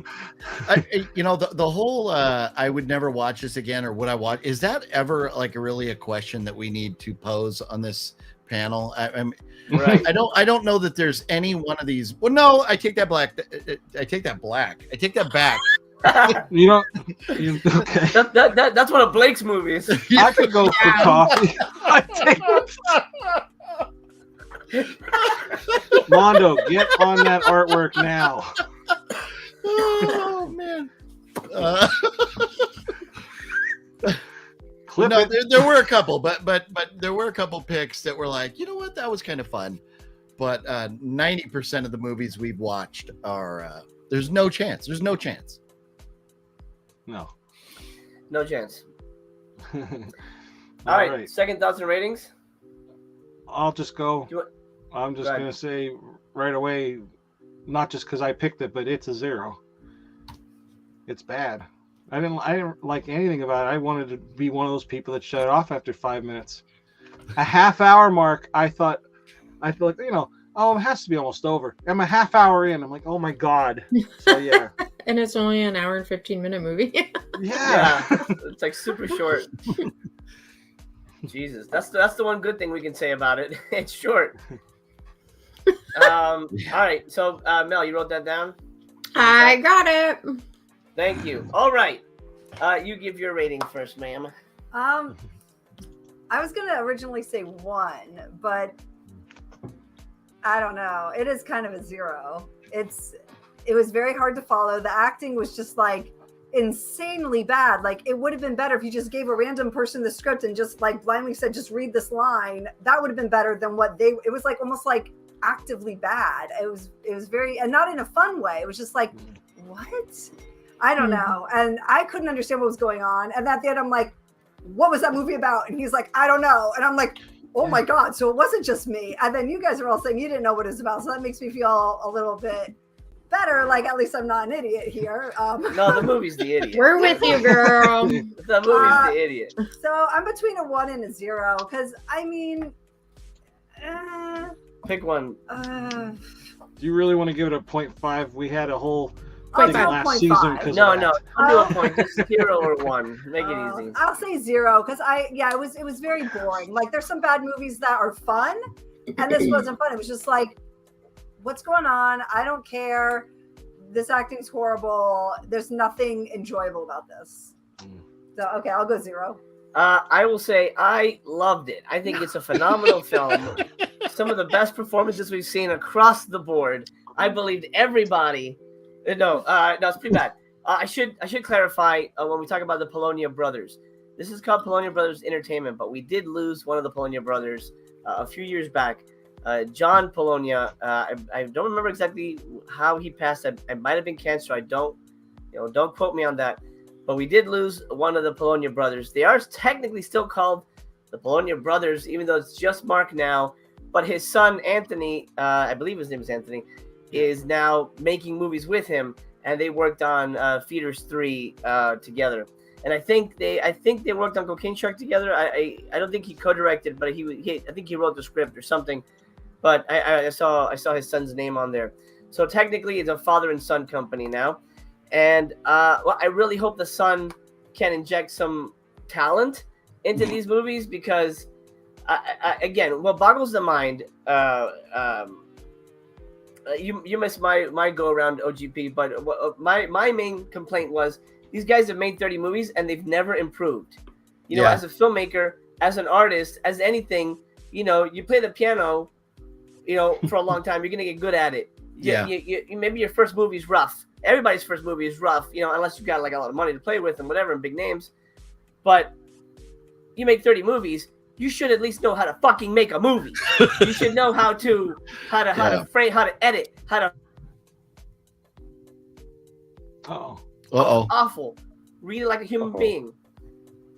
The whole I would never watch this again, or would I watch? Is that ever like really a question that we need to pose on this panel? Right. I don't know that there's any one of these. Well, no, I take that black. I take that black. I take that back. Okay. That's one of Blake's movies. I could go for coffee. I take Mondo, get on that artwork now. Oh man. Clip No, it. there were a couple, but there were a couple picks that were like, you know what, that was kind of fun. But 90% of the movies we've watched are there's no chance. There's no chance. No. No chance. All All right. Second thoughts and ratings. I'll just go. Do it. I'm just Go ahead. gonna say right away, not just because I picked it, but it's a 0. It's bad. I didn't like anything about it. I wanted to be one of those people that shut it off after 5 minutes. A half hour mark, I feel like, oh, it has to be almost over. I'm a half hour in. I'm like, oh my God. So yeah. And it's only an hour and 15-minute movie. Yeah. It's like super short. Jesus, that's the one good thing we can say about it. It's short. All right, so Mel, you wrote that down? I got it. Thank you. All right, you give your rating first, ma'am. I was gonna originally say 1, but I don't know. It is kind of a 0. It was very hard to follow. The acting was just like insanely bad. Like, it would have been better if you just gave a random person the script and just like blindly said, just read this line. That would have been better than it was like almost like actively bad. It was very, and not in a fun way. It was just like, what? I don't know. And I couldn't understand what was going on. And at the end, I'm like, what was that movie about? And he's like, I don't know. And I'm like, oh my God. So it wasn't just me. And then you guys are all saying you didn't know what it was about. So that makes me feel a little bit better. Like, at least I'm not an idiot here. No, the movie's the idiot. We're with you, girl. The movie's the idiot. So I'm between a 1 and a 0. Because, I mean, Pick one. Do you really want to give it a 0.5? We had a whole I'll thing do a last 0.5. season because No, of no. that. I'll do a point. Just 0 or 1. Make it easy. I'll say 0 because it was very boring. Like, there's some bad movies that are fun, and this wasn't fun. It was just like, what's going on? I don't care. This acting's horrible. There's nothing enjoyable about this. So okay, I'll go 0. I will say I loved it. I think it's a phenomenal film. Some of the best performances we've seen across the board. I believed everybody. No, it's pretty bad. I should clarify when we talk about the Polonia brothers. This is called Polonia Brothers Entertainment, but we did lose one of the Polonia brothers a few years back. John Polonia. I don't remember exactly how he passed. It might have been cancer. I don't quote me on that. But we did lose one of the Polonia brothers. They are technically still called the Polonia brothers, even though it's just Mark now. But his son Anthony, I believe his name is Anthony, is now making movies with him, and they worked on Feeders 3 together. And I think they worked on Cocaine Shark together. I don't think he co-directed, but I think he wrote the script or something. But I saw his son's name on there. So technically, it's a father and son company now. And I really hope the son can inject some talent into these movies because, again, what boggles the mind. You missed my go around OGP, but my main complaint was these guys have made 30 movies and they've never improved. As a filmmaker, as an artist, as anything, you play the piano, for a long time, you're gonna get good at it. You maybe your first movie is rough. Everybody's first movie is rough, unless you've got like a lot of money to play with and whatever and big names. But you make 30 movies, you should at least know how to fucking make a movie. You should know how to frame, how to edit, how to. Awful. Read it like a human being.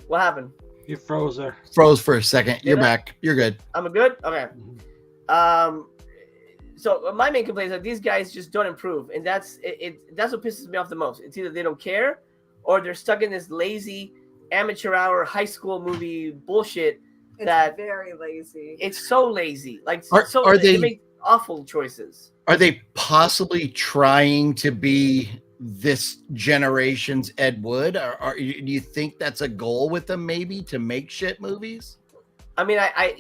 What happened? You froze there. Froze for a second. You're back. You're good. I'm good? Okay. So my main complaint is that these guys just don't improve. And that's what pisses me off the most. It's either they don't care or they're stuck in this lazy amateur hour high school movie bullshit. It's very lazy. It's so lazy. Like, they make awful choices. Are they possibly trying to be this generation's Ed Wood? Do you think that's a goal with them, maybe, to make shit movies? I mean, I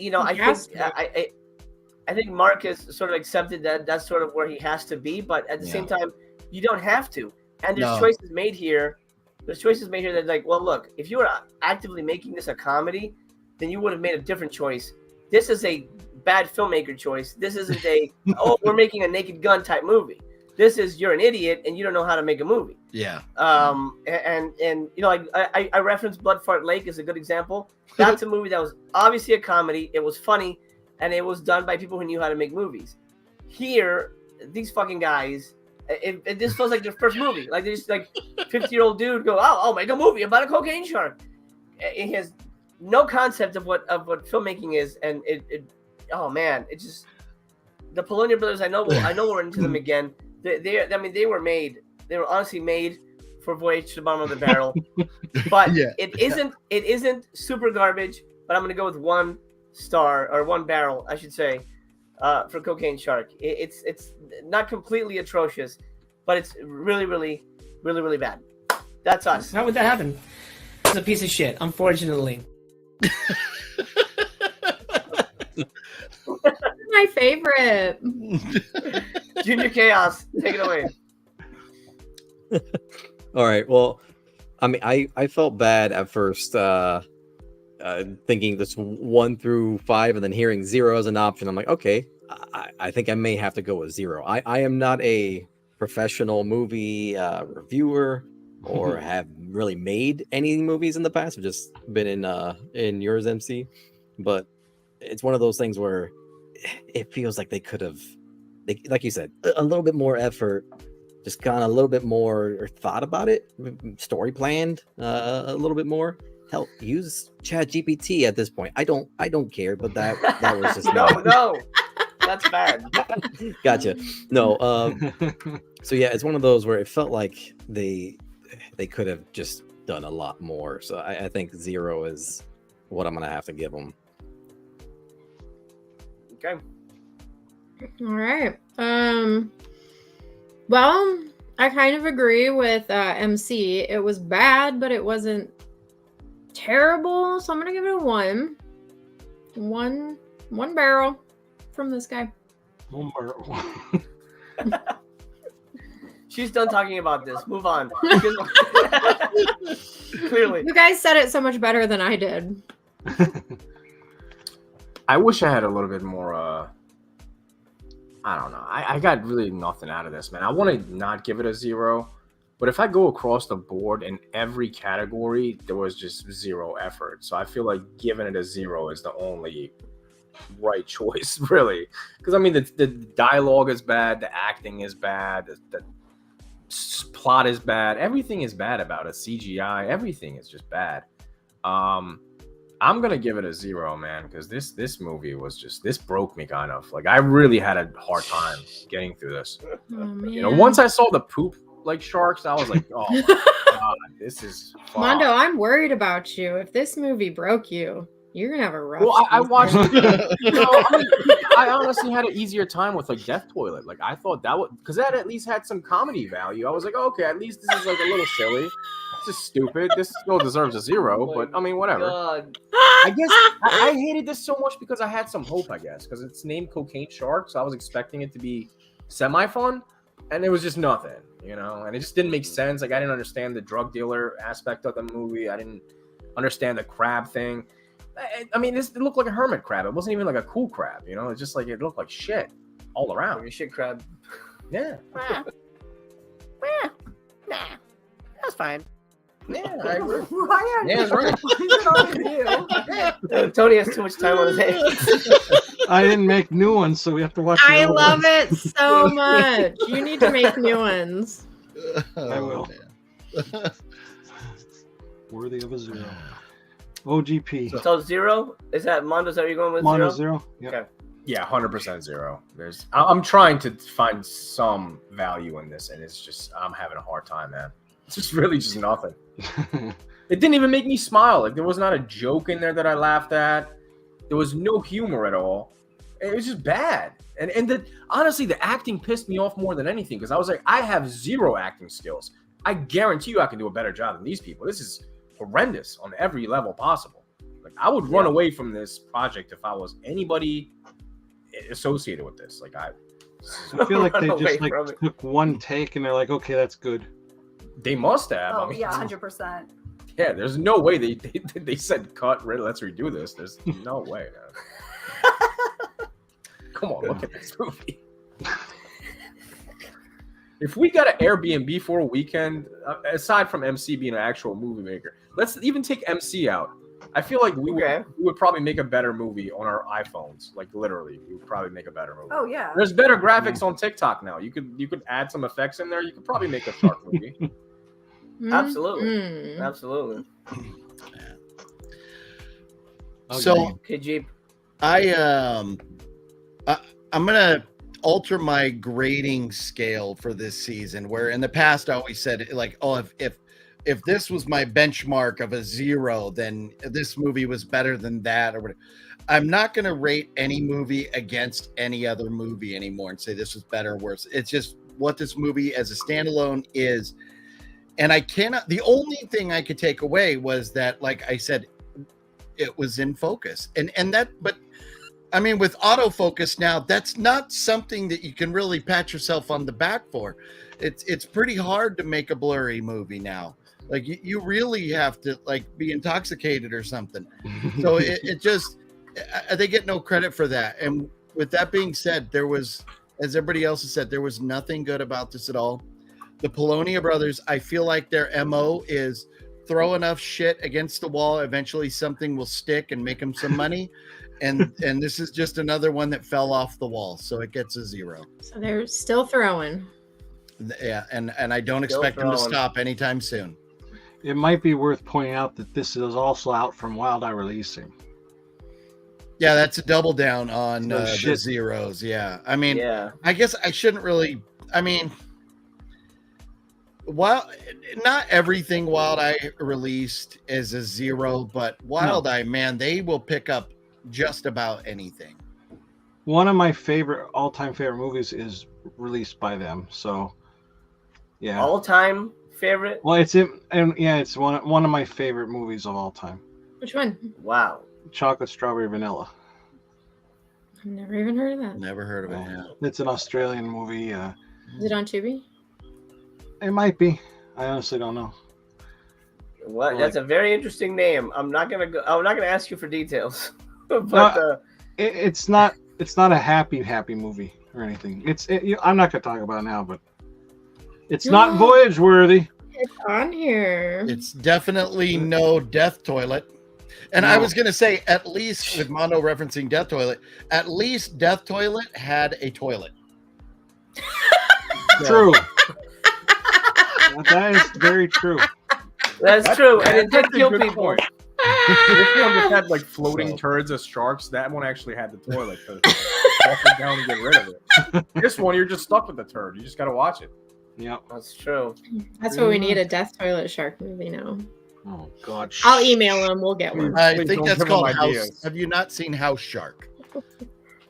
think Mark has sort of accepted that that's sort of where he has to be, but at the same time, you don't have to. And there's choices made here. There's choices made here that, like, well, look, if you were actively making this a comedy, then you would have made a different choice. This is a bad filmmaker choice. This isn't we're making a Naked Gun type movie. This is you're an idiot and you don't know how to make a movie. Yeah. And you know, like I referenced Blood Fart Lake as a good example. That's a movie that was obviously a comedy. It was funny, and it was done by people who knew how to make movies. Here, these fucking guys, it just feels like their first movie. Like they're just like 50-year-old dude go, I'll make a movie about a cocaine shark. It has no concept of what filmmaking is, and it oh man, it just the Polonia brothers. I know we're into them again. They were honestly made for Voyage to the Bottom of the Barrel, but Yeah. it isn't super garbage. But I'm gonna go with 1 star or 1 barrel, I should say, for Cocaine Shark. It's not completely atrocious, but it's really, really, really, really bad. That's us. How would that happen? It's a piece of shit, unfortunately. My favorite. Junior Chaos, take it away. All right. Well, I mean, I felt bad at first, thinking this 1 through 5, and then hearing 0 as an option. I'm like, okay, I think I may have to go with 0. I am not a professional movie reviewer or have really made any movies in the past. I've just been in yours, MC. But it's one of those things where it feels like they could have, like you said, a little bit more effort, just gone a little bit more or thought about it, story planned a little bit more. Hell, use ChatGPT at this point. I don't care, but that was just no, that's bad. Gotcha. No, so yeah, it's one of those where it felt like they could have just done a lot more. So I think 0 is what I'm gonna have to give them. Okay. All right. Well, I kind of agree with MC. It was bad, but it wasn't terrible. So I'm gonna give it a 1. One barrel from this guy. 1 barrel. She's done talking about this. Move on. Clearly. You guys said it so much better than I did. I wish I had a little bit more. I don't know. I got really nothing out of this, man. I want to not give it a 0, but if I go across the board in every category, there was just 0 effort. So I feel like giving it a 0 is the only right choice, really. Because I mean, the dialogue is bad, the acting is bad, the plot is bad, everything is bad about it. CGI, everything is just bad. I'm gonna give it a 0, man, because this movie was just, this broke me kind of. Like I really had a hard time getting through this. Oh, man. You know, once I saw the poop like sharks, I was like, oh my god, this is fun. Mondo, I'm worried about you. If this movie broke you, you're gonna have a rough. Well, I season. watched. I honestly had an easier time with like Death Toilet. Like I thought that would, because that at least had some comedy value. I was like, okay, at least this is like a little silly. This is stupid. This still deserves a 0, but I mean, whatever. God. I guess I hated this so much because I had some hope. I guess because it's named Cocaine Shark, so I was expecting it to be semi-fun, and it was just nothing. You know, and it just didn't make sense. Like I didn't understand the drug dealer aspect of the movie. I didn't understand the crab thing. I mean, it looked like a hermit crab. It wasn't even like a cool crab, you know? It's just like, it looked like shit all around. Like a shit crab. Yeah. Nah, that's fine. Yeah, I agree. Ryan, Yeah, that's right. what's wrong with you? Tony has too much time on his hands. I didn't make new ones, so we have to watch. I the old love ones. it so much. You need to make new ones. I will. man. Worthy of a 0. OGP. So 0? Is that Mondo? Is that what you're going with? Mono 0? 0. Yep. Okay. Yeah, 100% 0. I'm trying to find some value in this, and it's just, I'm having a hard time, man. It's just really just nothing. It didn't even make me smile. Like there was not a joke in there that I laughed at. There was no humor at all. It was just bad. And honestly, the acting pissed me off more than anything because I was like, I have 0 acting skills. I guarantee you I can do a better job than these people. This is horrendous on every level possible. Like I would run away from this project if I was anybody associated with this. Like I feel like they Run away just like from it. took one take and they're like, okay, that's good. they must have. Oh, I mean, yeah, 100%. yeah, there's no way they said cut, let's redo this. There's no way, man. Come on, look at this movie. If we got an Airbnb for a weekend, aside from MC being an actual movie maker, let's even take MC out. I feel like we would probably make a better movie on our iPhones. Like literally, we would probably make a better movie. Oh yeah. There's better graphics on TikTok now. You could add some effects in there. You could probably make a shark movie. Absolutely. Absolutely. So Okay, Jeep. I'm gonna alter my grading scale for this season, where in the past I always said like, oh, if this was my benchmark of a 0, then this movie was better than that or whatever. I'm not going to rate any movie against any other movie anymore and say this was better or worse. It's just what this movie as a standalone is. And the only thing I could take away was that, like I said, it was in focus. But I mean, with autofocus now, that's not something that you can really pat yourself on the back for. It's pretty hard to make a blurry movie now. Like you really have to like be intoxicated or something. So they get no credit for that. And with that being said, there was, as everybody else has said, there was nothing good about this at all. The Polonia brothers, I feel like their MO is throw enough shit against the wall. Eventually something will stick and make them some money. And this is just another one that fell off the wall. So it gets a 0. So they're still throwing. Yeah. And I don't expect them to stop anytime soon. It might be worth pointing out that this is also out from Wild Eye Releasing. Yeah, that's a double down on the zeros. Yeah. I mean, I guess I shouldn't really, not everything Wild Eye released is a 0, but Wild Eye, man, they will pick up just about anything. One of my all-time favorite movies is released by them. So, yeah. All-time favorite? Well, it's one of my favorite movies of all time. Which one? Wow. Chocolate Strawberry Vanilla. I've never even heard of that. Never heard of it. Yeah. It's an Australian movie. Is it on Tubi? It might be. I honestly don't know. What? That's a very interesting name. I'm not gonna ask you for details. But it's not a happy movie or anything. I'm not gonna talk about it now, but it's not Voyage worthy. It's on here. It's definitely no Death Toilet. And I was gonna say, at least with Mondo referencing Death Toilet, at least Death Toilet had a toilet. True. That is very true. That's true, and it did kill people. This one just had like floating turds of sharks. That one actually had the toilet because walking down to get rid of it. This one, you're just stuck with the turd. You just got to watch it. Yep, that's true. That's what we need, a Death Toilet shark movie now. Oh God! I'll email them. We'll get one. I think that's called House. Have you not seen House Shark?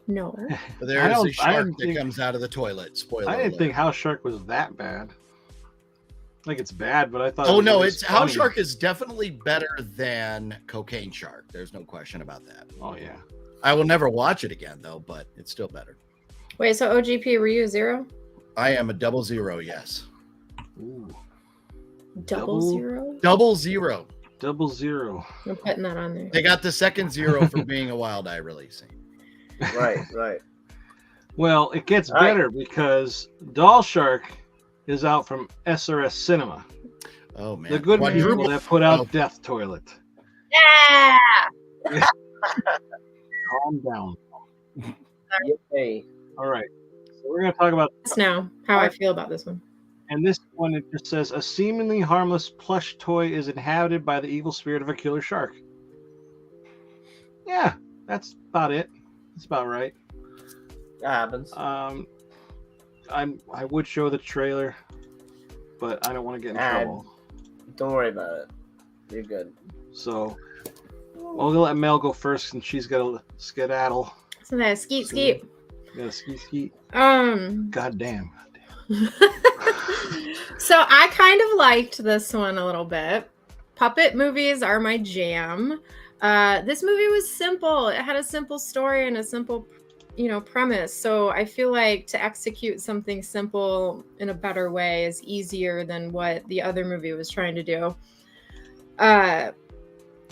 No. There's a shark that comes out of the toilet. Spoiler I didn't alert. think House Shark was that bad. Like it's bad, but I thought. Oh no, it's House Shark is definitely better than Cocaine Shark. There's no question about that. Oh yeah. I will never watch it again though, but it's still better. Wait, so OGP, were you a 0? I am a 00, yes. Ooh. Double 0? 00. 00. I'm putting that on there. They got the second 0 for being a Wild Eye releasing. Right. Well, it gets better because Doll Shark is out from SRS Cinema. Oh man. The good people that put out Death Toilet. Yeah. Calm down. Yay. All right. So we're going to talk about Let's know how I feel about this one. And this one, it just says, a seemingly harmless plush toy is inhabited by the evil spirit of a killer shark. Yeah, that's about it. That's about right. That happens. I would show the trailer, but I don't want to get in trouble. Don't worry about it. You're good. So, I'll let Mel go first, and she's got to skedaddle. So that skeet. Yeah, skeet. God damn. So I kind of liked this one a little bit. Puppet movies are my jam. This movie was simple. It had a simple story and a simple, premise. So I feel like to execute something simple in a better way is easier than what the other movie was trying to do.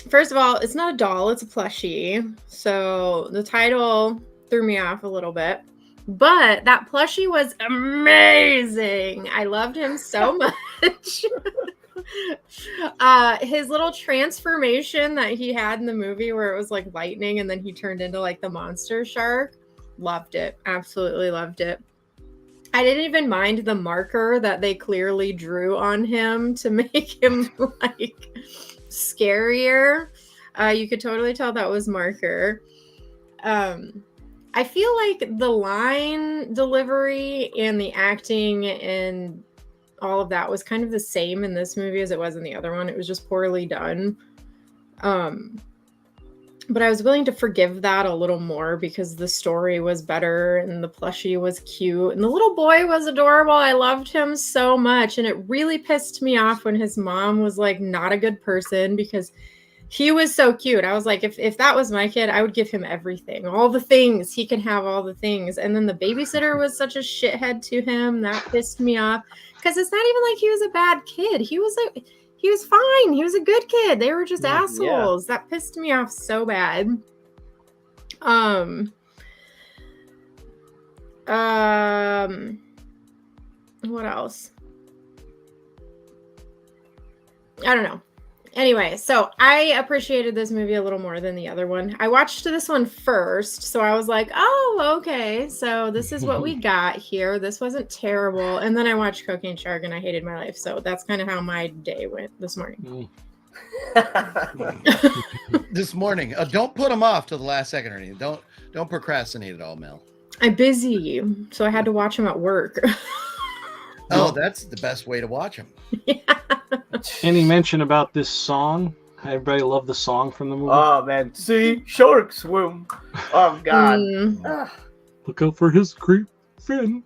First of all, it's not a doll, it's a plushie. So the title threw me off a little bit. But that plushie was amazing. I loved him so much. His little transformation that he had in the movie where it was like lightning and then he turned into like the monster shark. Loved it. Absolutely loved it. I didn't even mind the marker that they clearly drew on him to make him like scarier. You could totally tell that was marker. I feel like the line delivery and the acting and all of that was kind of the same in this movie as it was in the other one. It was just poorly done. But I was willing to forgive that a little more because the story was better and the plushie was cute and the little boy was adorable. I loved him so much. And it really pissed me off when his mom was like not a good person because he was so cute. I was like, if that was my kid, I would give him everything. All the things. He can have all the things. And then the babysitter was such a shithead to him. That pissed me off. Because it's not even like he was a bad kid. He was fine. He was a good kid. They were just assholes. Yeah. That pissed me off so bad. What else? I don't know. Anyway, so I appreciated this movie a little more than the other one. I watched this one first, so I was like, oh, okay, so this is what we got here. This wasn't terrible. And then I watched Cocaine Shark, and I hated my life. So that's kind of how my day went this morning. This morning. Don't put them off to the last second or anything. Don't procrastinate at all, Mel. I'm busy, so I had to watch them at work. Oh, that's the best way to watch them. Yeah. Any mention about this song? Everybody loved the song from the movie. Oh man, see sharks swim. Oh god. Look out for his creep fin.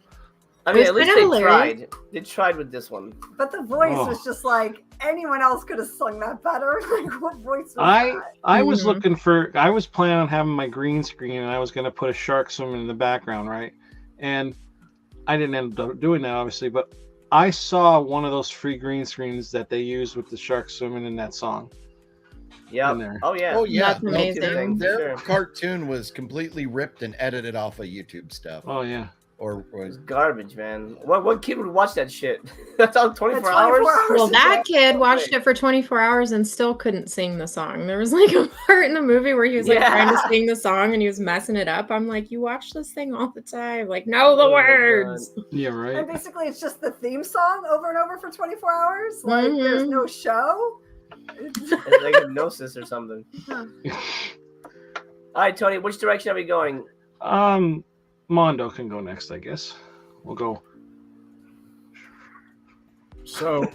I mean, at least they tried. They tried with this one. But the voice was just like anyone else could have sung that better. Like what voice was that? I was looking for. I was planning on having my green screen, and I was going to put a shark swimming in the background, right? And I didn't end up doing that, obviously, but I saw one of those free green screens that they used with the shark swimming in that song. Yeah. Oh yeah. That's amazing. Their cartoon was completely ripped and edited off of YouTube stuff. Oh yeah. Or was garbage, man. What kid would watch that shit? That's on 24 hours. Well, that kid watched it for 24 hours and still couldn't sing the song. There was like a part in the movie where he was like trying to sing the song and he was messing it up. I'm like, you watch this thing all the time. Like, know the words. Yeah, right. And basically it's just the theme song over and over for 24 hours. Like there's no show. It's like hypnosis or something. All right, Tony, which direction are we going? Mondo can go next, I guess. We'll go. So,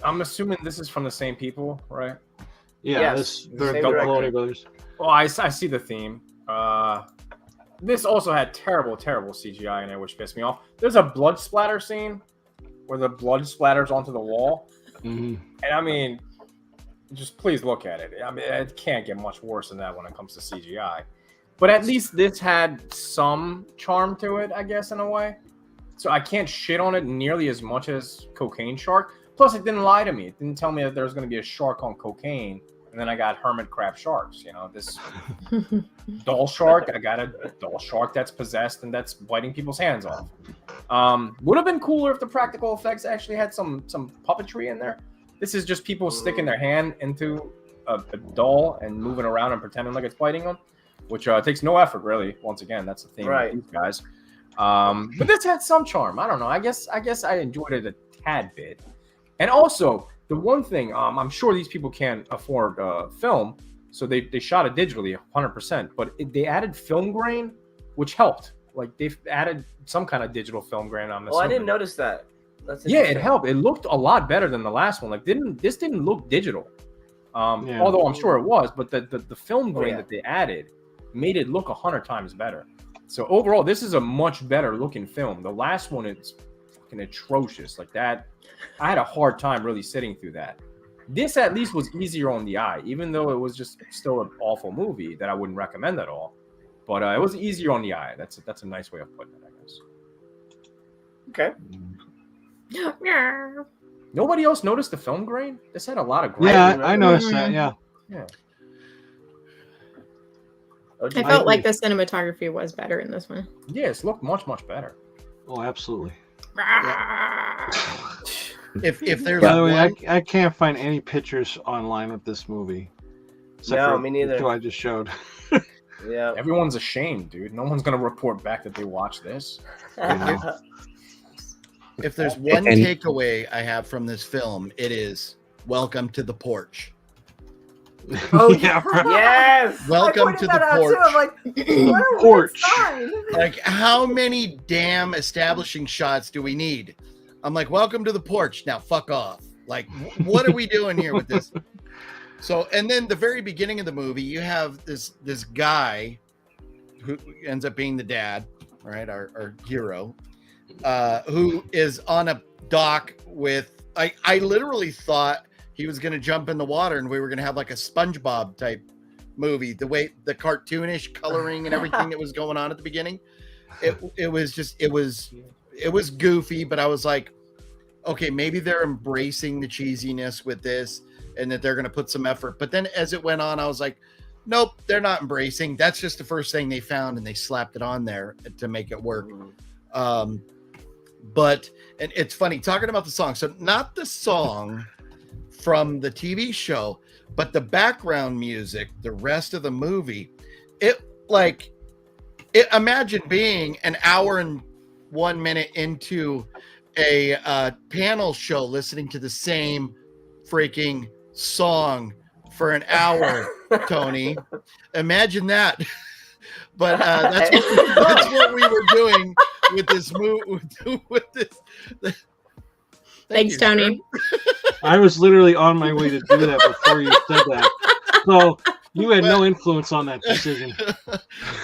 I'm assuming this is from the same people, right? Yeah, they're Filoni brothers. Well, I see the theme. This also had terrible CGI in it, which pissed me off. There's a blood splatter scene where the blood splatters onto the wall. Mm-hmm. And I mean, just please look at it. I mean, it can't get much worse than that when it comes to CGI. But at least this had some charm to it, I guess, in a way. So I can't shit on it nearly as much as Cocaine Shark. Plus, it didn't lie to me. It didn't tell me that there was going to be a shark on cocaine. And then I got hermit crab sharks. You know, this doll shark. I got a doll shark that's possessed and that's biting people's hands off. Would have been cooler if the practical effects actually had some puppetry in there. This is just people sticking their hand into a doll and moving around and pretending like it's biting them. Which takes no effort, really. Once again, that's the theme of these guys. But this had some charm. I don't know. I guess I enjoyed it a tad bit. And also, the one thing, I'm sure these people can't afford film, so they shot it digitally 100%. But they added film grain, which helped. Like, they've added some kind of digital film grain on this. Oh, I didn't notice that. Yeah, it helped. It looked a lot better than the last one. Like, this didn't look digital. Although I'm sure it was. But the film grain that they added made it look 100 times better. So overall, this is a much better looking film. The last one is fucking atrocious. Like that, I had a hard time really sitting through that. This at least was easier on the eye, even though it was just still an awful movie that I wouldn't recommend at all. But it was easier on the eye. That's a nice way of putting it, I guess. Okay. Nobody else noticed the film grain? This had a lot of grain. Yeah, I noticed that. Yeah. Oh, I felt like the cinematography was better in this one. Yes, looked much better. Oh, absolutely. If there's By the way, one, I can't find any pictures online of this movie. Except No, for me neither. the two I just showed. Yeah. Everyone's ashamed, dude. No one's gonna report back that they watched this. if there's one And- takeaway I have from this film, it is welcome to the porch. Oh, Yeah, right. Yes. Welcome I to pointed that the out porch. too. I'm like, what a Porch. weird sign. Like, how many damn establishing shots do we need? I'm like, welcome to the porch. Now, fuck off. Like, what are we doing here with this? So, and then the very beginning of the movie, you have this guy who ends up being the dad, right? Our hero, who is on a dock with. I literally thought he was going to jump in the water and we were going to have like a SpongeBob type movie. The way the cartoonish coloring and everything that was going on at the beginning, it was goofy, but I was like, okay, maybe they're embracing the cheesiness with this and that they're going to put some effort. But then as it went on, I was like, nope, they're not embracing. That's just the first thing they found and they slapped it on there to make it work. But, and it's funny talking about the song. So not the song from the TV show, but the background music, the rest of the movie, imagine being an hour and 1 minute into a panel show listening to the same freaking song for an hour. Tony, imagine that. But that's what we were doing with this movie. Thanks, Tony. I was literally on my way to do that before you said that. So you had no influence on that decision.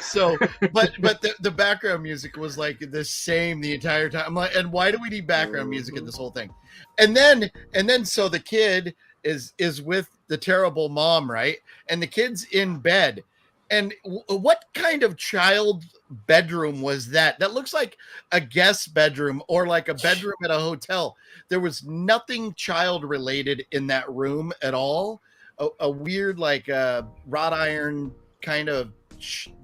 So, but the background music was like the same the entire time. I'm like, and why do we need background music in this whole thing? And then so the kid is with the terrible mom, right? And the kid's in bed. And what kind of child bedroom was that? That looks like a guest bedroom or like a bedroom at a hotel. There was nothing child related in that room at all. A weird like wrought iron kind of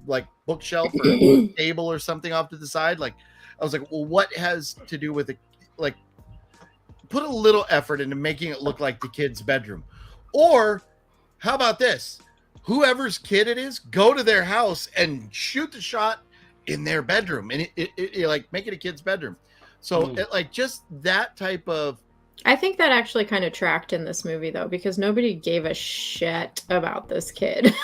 like bookshelf or table or something off to the side. Like I was like, well, what has to do with it? Like put a little effort into making it look like the kid's bedroom. Or how about this? Whoever's kid it is, go to their house and shoot the shot in their bedroom and it like make it a kid's bedroom. So it, like just that type of. I think that actually kind of tracked in this movie though, because nobody gave a shit about this kid.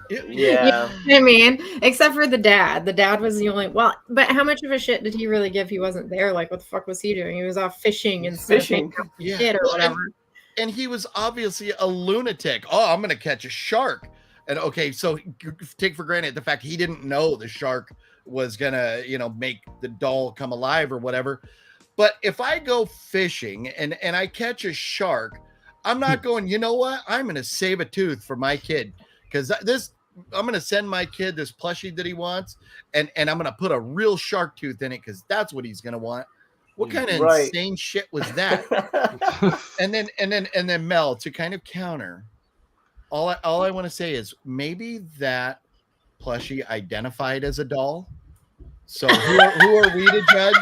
Yeah. You know what I mean? Except for the dad. The dad was the only but how much of a shit did he really give? He wasn't there. Like what the fuck was he doing? He was off fishing and Fishing. Kid or whatever. And he was obviously a lunatic. Oh, I'm going to catch a shark. And okay, so take for granted the fact he didn't know the shark was going to, make the doll come alive or whatever. But if I go fishing and I catch a shark, I'm not going, you know what? I'm going to save a tooth for my kid because I'm going to send my kid this plushie that he wants and I'm going to put a real shark tooth in it because that's what he's going to want. What kind of insane shit was that? and then Mel, to kind of counter, all I want to say is maybe that plushie identified as a doll. So who are we to judge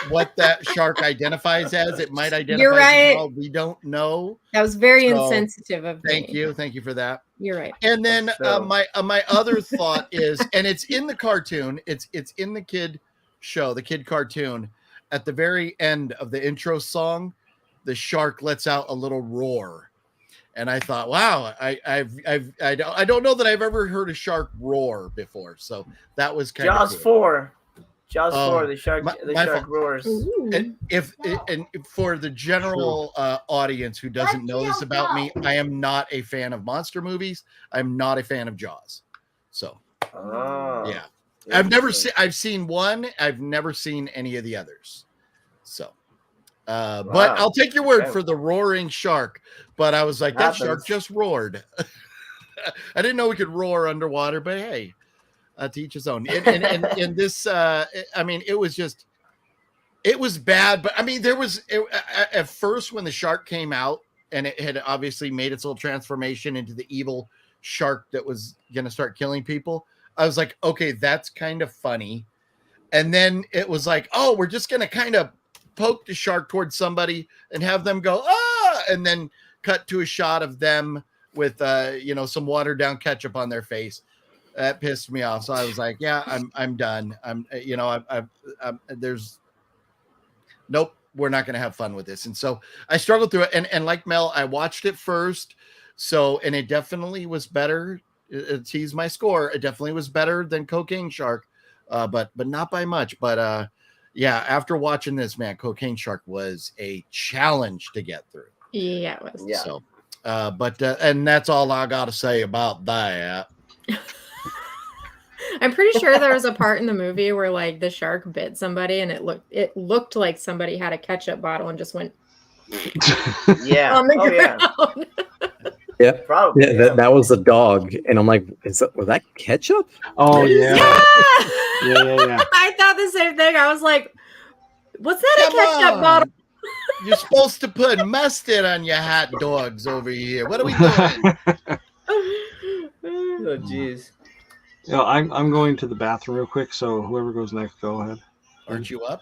what that shark identifies as? It might identify You're right. as a doll. We don't know. That was very insensitive of me. Thank you for that. You're right. And then my other thought is, and it's in the cartoon, it's in the kid show, the kid cartoon. At the very end of the intro song, the shark lets out a little roar, and I thought, "Wow, I don't know that I've ever heard a shark roar before." So that was kind Jaws of cool. 4. Jaws 4. The shark. The shark fault. roars. And for the general audience who doesn't know this about me, I am not a fan of monster movies. I'm not a fan of Jaws. So yeah. I've seen one. I've never seen any of the others. So, but I'll take your word for the roaring shark. But I was like, that shark just roared. I didn't know we could roar underwater, but hey, to each his own. And this, I mean, it was bad. But I mean, at first when the shark came out and it had obviously made its little transformation into the evil shark that was gonna start killing people. I was like, okay, that's kind of funny. And then it was like, oh, we're just gonna kind of poke the shark towards somebody and have them go, ah, and then cut to a shot of them with some watered down ketchup on their face. That pissed me off. So I was like, yeah, I'm done. There's nope, we're not going to have fun with this. And so I struggled through it. And like Mel, I watched it first. So, and it definitely was better. It teased my score. It definitely was better than Cocaine Shark, but not by much. But yeah, after watching this, man, Cocaine Shark was a challenge to get through. Yeah, it was. Yeah. So, and that's all I got to say about that. I'm pretty sure there was a part in the movie where like the shark bit somebody and it looked like somebody had a ketchup bottle and just went Yeah. on the Oh, ground. Yeah, Probably. yeah, that was the dog, and I'm like, was that ketchup? Oh yeah. Yeah. I thought the same thing. I was like, was that Come a ketchup on. bottle? You're supposed to put mustard on your hot dogs over here. What are we doing? Oh jeez. I'm going to the bathroom real quick. So whoever goes next, go ahead. Aren't you up?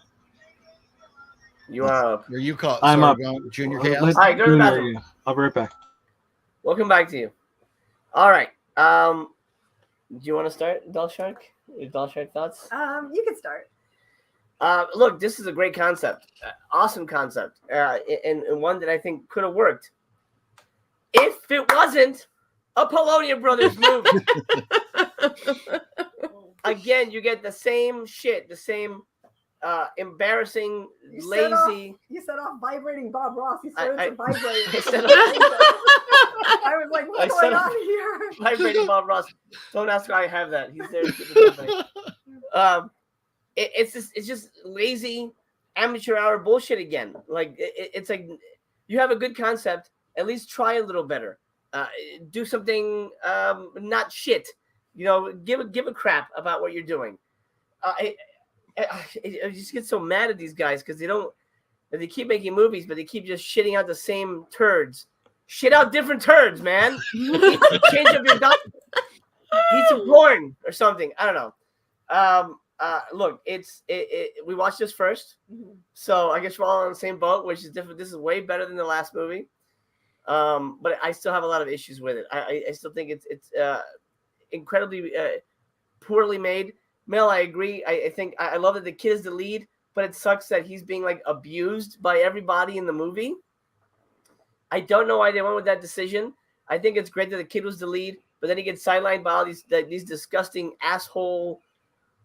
You are up. Are you caught? I'm up. Junior Let- Chaos. All right, go to the Junior, bathroom. yeah. I'll be right back. Welcome back to you. All right. Do you want to start, Doll Shark? Your Doll Shark thoughts? You can start. Look, this is a great concept. Awesome concept. And one that I think could have worked. If it wasn't a Polonia Brothers movie. Again, you get the same shit, the same embarrassing, You set lazy. You set off vibrating Bob Ross. You I- started to vibrate. I set off- I was like, I what's set going off- on here? Vibrating Bob Ross. Don't ask why I have that. He's there to keep the company. It's just lazy amateur hour bullshit again. Like it's like you have a good concept. At least try a little better. Do something not shit. Give a crap about what you're doing. I just get so mad at these guys because they keep making movies, but they keep just shitting out the same turds. Shit out different turds, man. Change up your diet. Eat some porn or something. I don't know. Look, we watched this first, so I guess we're all on the same boat, which is different. This is way better than the last movie, but I still have a lot of issues with it. I still think it's incredibly poorly made. Mel, I agree. I think I love that the kid is the lead, but it sucks that he's being like abused by everybody in the movie. I don't know why they went with that decision. I think it's great that the kid was the lead, but then he gets sidelined by all these disgusting asshole,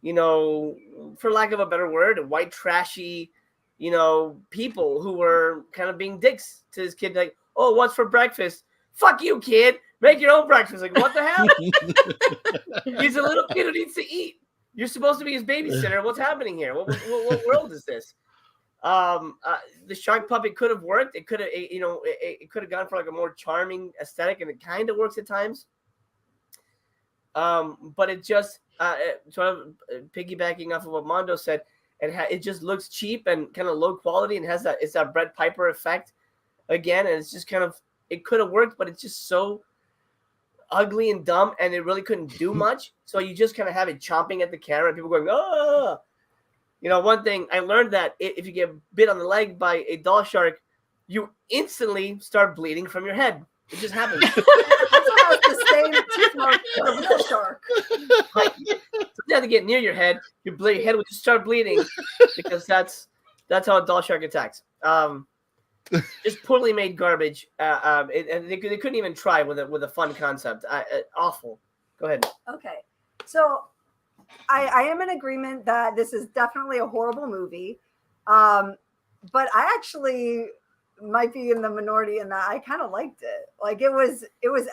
for lack of a better word, white trashy, people who were kind of being dicks to this kid. Like, oh, what's for breakfast? Fuck you, kid. Make your own breakfast. Like, what the hell? He's a little kid who needs to eat. You're supposed to be his babysitter. What's happening here? What world is this? The shark puppet could have worked. It could have, it could have gone for like a more charming aesthetic, and it kind of works at times. But it just, sort of piggybacking off of what Mondo said, it just looks cheap and kind of low quality, and it's that Brett Piper effect again, and it's just kind of, it could have worked, but it's just so ugly and dumb, and it really couldn't do much. So you just kind of have it chomping at the camera, and people going, oh. One thing I learned that if you get bit on the leg by a doll shark, you instantly start bleeding from your head. It just happens. Also has the same tooth mark as a real shark. Like, you have to get near your head. Your head will just start bleeding because that's how a doll shark attacks. Just poorly made garbage. And they couldn't even try with a fun concept. Awful. Go ahead. Okay, so I am in agreement that this is definitely a horrible movie, but I actually might be in the minority in that I kind of liked it. Like it was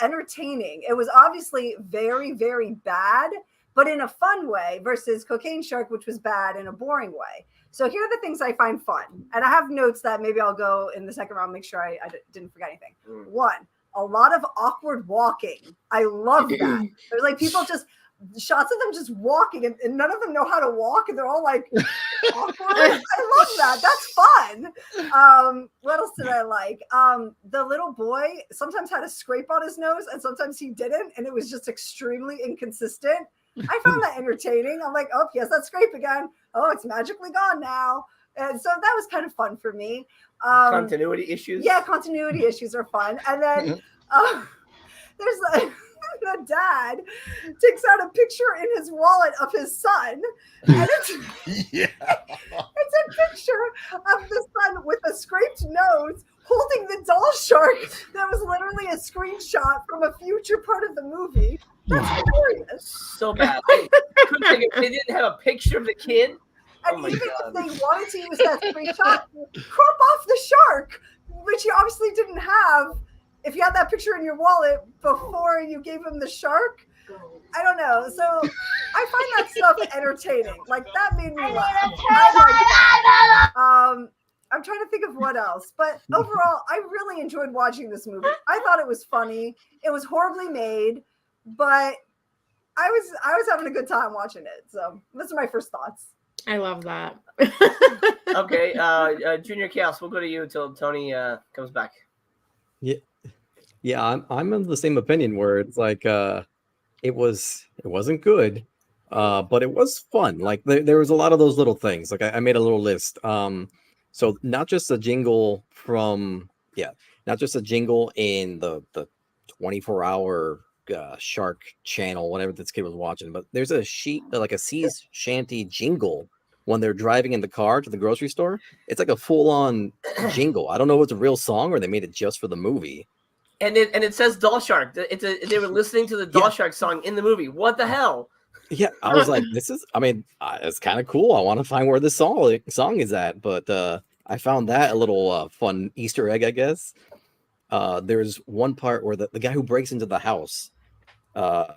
entertaining. It was obviously very, very bad, but in a fun way versus Cocaine Shark, which was bad in a boring way. So here are the things I find fun. And I have notes that maybe I'll go in the second round, make sure I didn't forget anything. One, a lot of awkward walking. I love that. There's like people just shots of them just walking, and none of them know how to walk, and they're all like awkward. I love that. That's fun. What else did I like? The little boy sometimes had a scrape on his nose, and sometimes he didn't, and it was just extremely inconsistent. I found that entertaining. I'm like, oh, he has that scrape again. Oh, it's magically gone now. And so that was kind of fun for me. Continuity issues. Yeah, continuity issues are fun. And then there's the dad takes out a picture in his wallet of his son, and it's a picture of the son with a scraped nose holding the doll shark that was literally a screenshot from a future part of the movie. That's hilarious. So bad. I couldn't think if they didn't have a picture of the kid. And even if they wanted to use that screenshot, crop off the shark, which you obviously didn't have. If you had that picture in your wallet before you gave him the shark, I don't know. So I find that stuff entertaining. Like, that made me laugh. I like that. I'm trying to think of what else. But overall, I really enjoyed watching this movie. I thought it was funny. It was horribly made, but I was having a good time watching it. So those are my first thoughts. I love that. Okay, Junior Chaos, we'll go to you until Tony comes back. Yeah, I'm of the same opinion where it's like it wasn't good, but it was fun. Like there was a lot of those little things. Like I made a little list. So not just a jingle not just a jingle in the 24-hour shark channel, whatever this kid was watching, but there's a sea shanty jingle when they're driving in the car to the grocery store. It's like a full-on jingle. I don't know if it's a real song or they made it just for the movie. And it says Doll Shark. They were listening to the Doll Shark song in the movie. What the hell? Yeah, I was like, it's kind of cool. I want to find where this song is at. But I found that a little fun Easter egg, I guess. There's one part where the guy who breaks into the house, I'm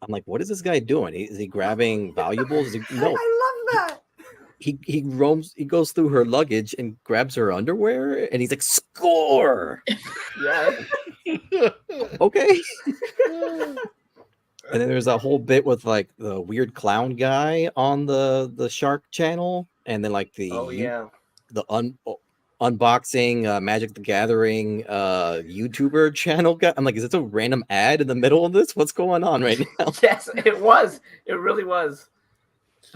like, what is this guy doing? Is he grabbing valuables? No. I love that. He goes through her luggage and grabs her underwear, and he's like, score. Yeah. Okay. And then there's a whole bit with like the weird clown guy on the Shark channel, and then like the unboxing Magic the Gathering YouTuber channel guy. I'm like, is this a random ad in the middle of this? What's going on right now? Yes, it was. It really was.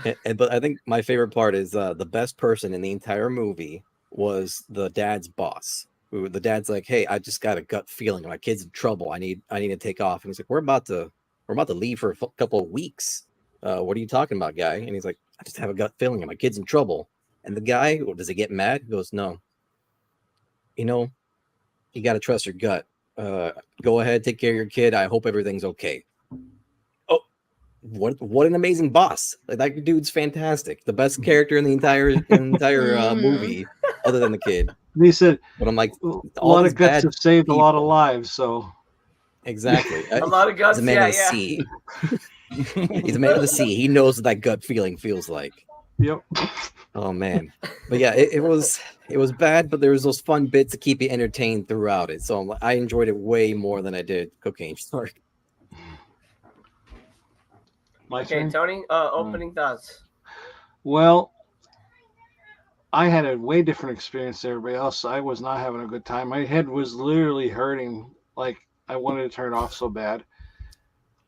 But I think my favorite part is the best person in the entire movie was the dad's boss. The dad's like, "Hey, I just got a gut feeling my kid's in trouble. I need to take off." And he's like, "We're about to leave for a couple of weeks. What are you talking about, guy?" And he's like, "I just have a gut feeling my kid's in trouble." And the guy, does he get mad? He goes, "No. You know, you got to trust your gut. Go ahead, take care of your kid. I hope everything's okay." Oh, what an amazing boss! Like, that dude's fantastic. The best character in the entire movie, other than the kid. And he said, but I'm like, a lot of guts have saved a lot of lives. So exactly, a lot of guts. He's a man of the sea. He's a man of the sea. He knows what that gut feeling feels like. Yep. Oh man, but yeah, it was bad, but there was those fun bits to keep you entertained throughout it. So I enjoyed it way more than I did Cocaine Shark. Okay, Tony, opening thoughts. Well, I had a way different experience than everybody else. I was not having a good time. My head was literally hurting. Like, I wanted to turn it off so bad.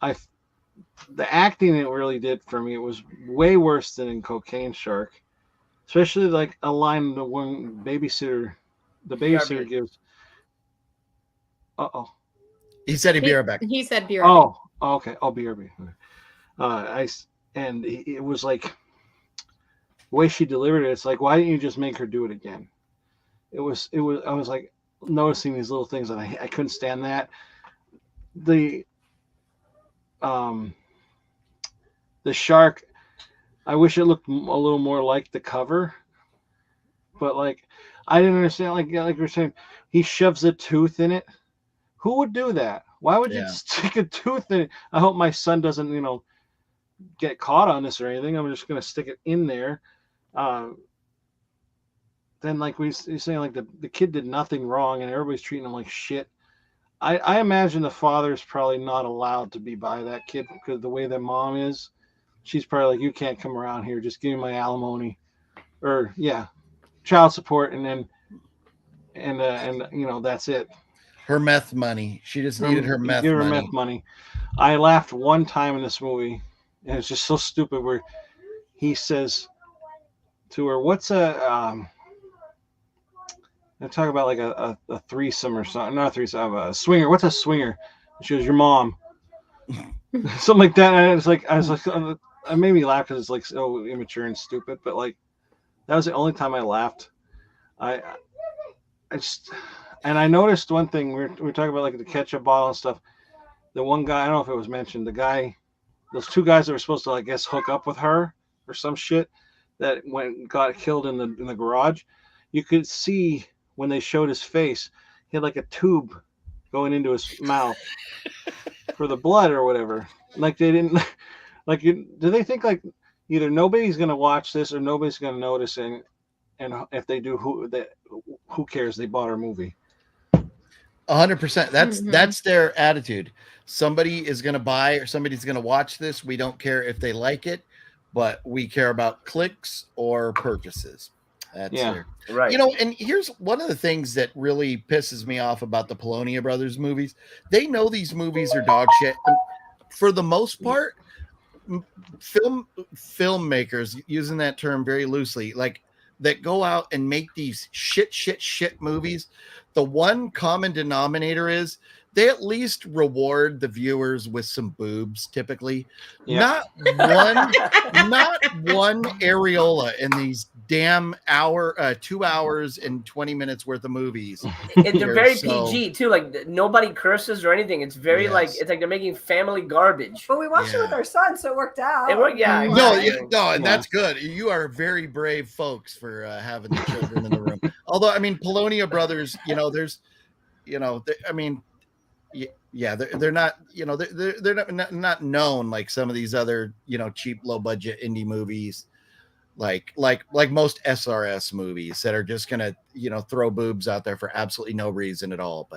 The acting it really did for me, it was way worse than in Cocaine Shark. Especially like a line the one the babysitter gives. Uh-oh. He said he'd be right back. He said be right back. Oh, okay. I'll be right back. It was like the way she delivered it, it's like, why didn't you just make her do it again? I was like noticing these little things, and I couldn't stand that. The shark, I wish it looked a little more like the cover, but like I didn't understand. Like you're saying, he shoves a tooth in it. Who would do that? Why would you stick a tooth in it? I hope my son doesn't, get caught on this or anything. I'm just gonna stick it in there. Then, like you're saying, like the kid did nothing wrong, and everybody's treating him like shit. I imagine the father's probably not allowed to be by that kid because the way that mom is, she's probably like, you can't come around here. Just give me my alimony, or child support, and then and that's it. Her meth money. She just needed her meth Give her money. meth money. I laughed one time in this movie, and it's just so stupid. Where he says to her, "What's a They talk about like a threesome or something. Not a threesome, a swinger. What's a swinger?" And she goes, "Your mom." Something like that. And I was like, it made me laugh because it's like so immature and stupid. But like, that was the only time I laughed. I just, and I noticed one thing. We were talking about like the ketchup bottle and stuff. The one guy, I don't know if it was mentioned, those two guys that were supposed to, I guess, hook up with her or some shit that got killed in the garage. You could see when they showed his face, he had like a tube going into his mouth for the blood or whatever. Like they didn't, do they think like either nobody's gonna watch this or nobody's gonna notice, and if they do, who cares? They bought our movie. 100%. That's their attitude. Somebody is going to buy or somebody's going to watch this. We don't care if they like it, but we care about clicks or purchases. That's right. You know, and here's one of the things that really pisses me off about the Polonia Brothers movies. They know these movies are dog shit. And for the most part, filmmakers, using that term very loosely, like that go out and make these shit movies. The one common denominator is they at least reward the viewers with some boobs, typically. Not one areola in these damn 2 hours and 20 minutes worth of movies. And they're very PG too. Like nobody curses or anything. It's very it's like they're making family garbage. But we watched it with our son, so it worked out. It worked, and that's good. You are very brave folks for having the children in the room. Although, I mean, Polonia Brothers, there's, I mean, they're not, they're not known like some of these other, cheap, low budget indie movies, like most SRS movies that are just gonna, throw boobs out there for absolutely no reason at all.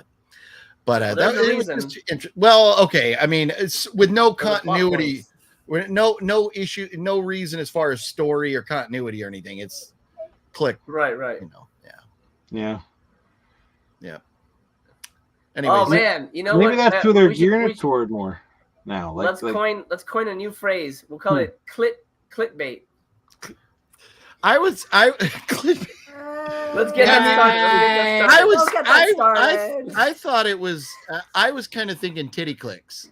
But it was just okay. I mean, it's with no continuity, no issue, no reason as far as story or continuity or anything. It's click. Right. Yeah. Anyways, oh man, you know maybe what? that's who they're gearing it toward more now. Let's coin a new phrase. We'll call it clickbait. Let's get that started. I thought it was. I was kind of thinking titty clicks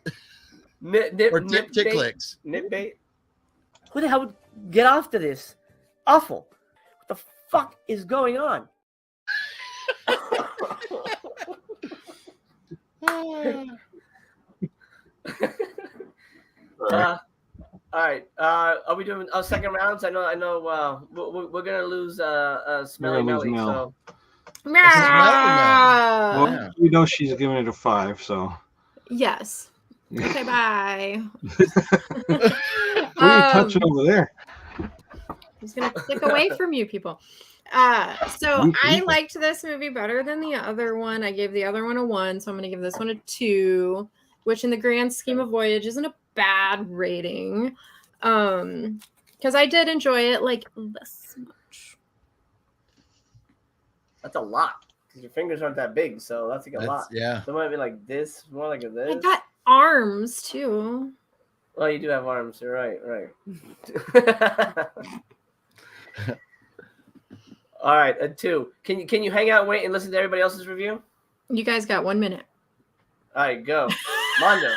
or tip clicks. Nipbait. Who the hell would get after this? Awful. What the fuck is going on? All right. Are we doing second rounds? I know. We're gonna lose Smelly Melly. So. Well, we know she's giving it a 5. So. Yes. Okay. Bye. What are you touching over there? I'm just gonna click away from you people. So I liked this movie better than the other one. I gave the other one a 1, so I'm gonna give this one a 2, which in the grand scheme of Voyage isn't a bad rating. Because I did enjoy it like this much. That's a lot. Because your fingers aren't that big, so that's like a lot. Yeah. So it might be like this, more like this. I got arms too. Well, you do have arms. You're right. All right, a 2. Can you hang out, wait, and listen to everybody else's review? You guys got 1 minute. All right, go, Mondo.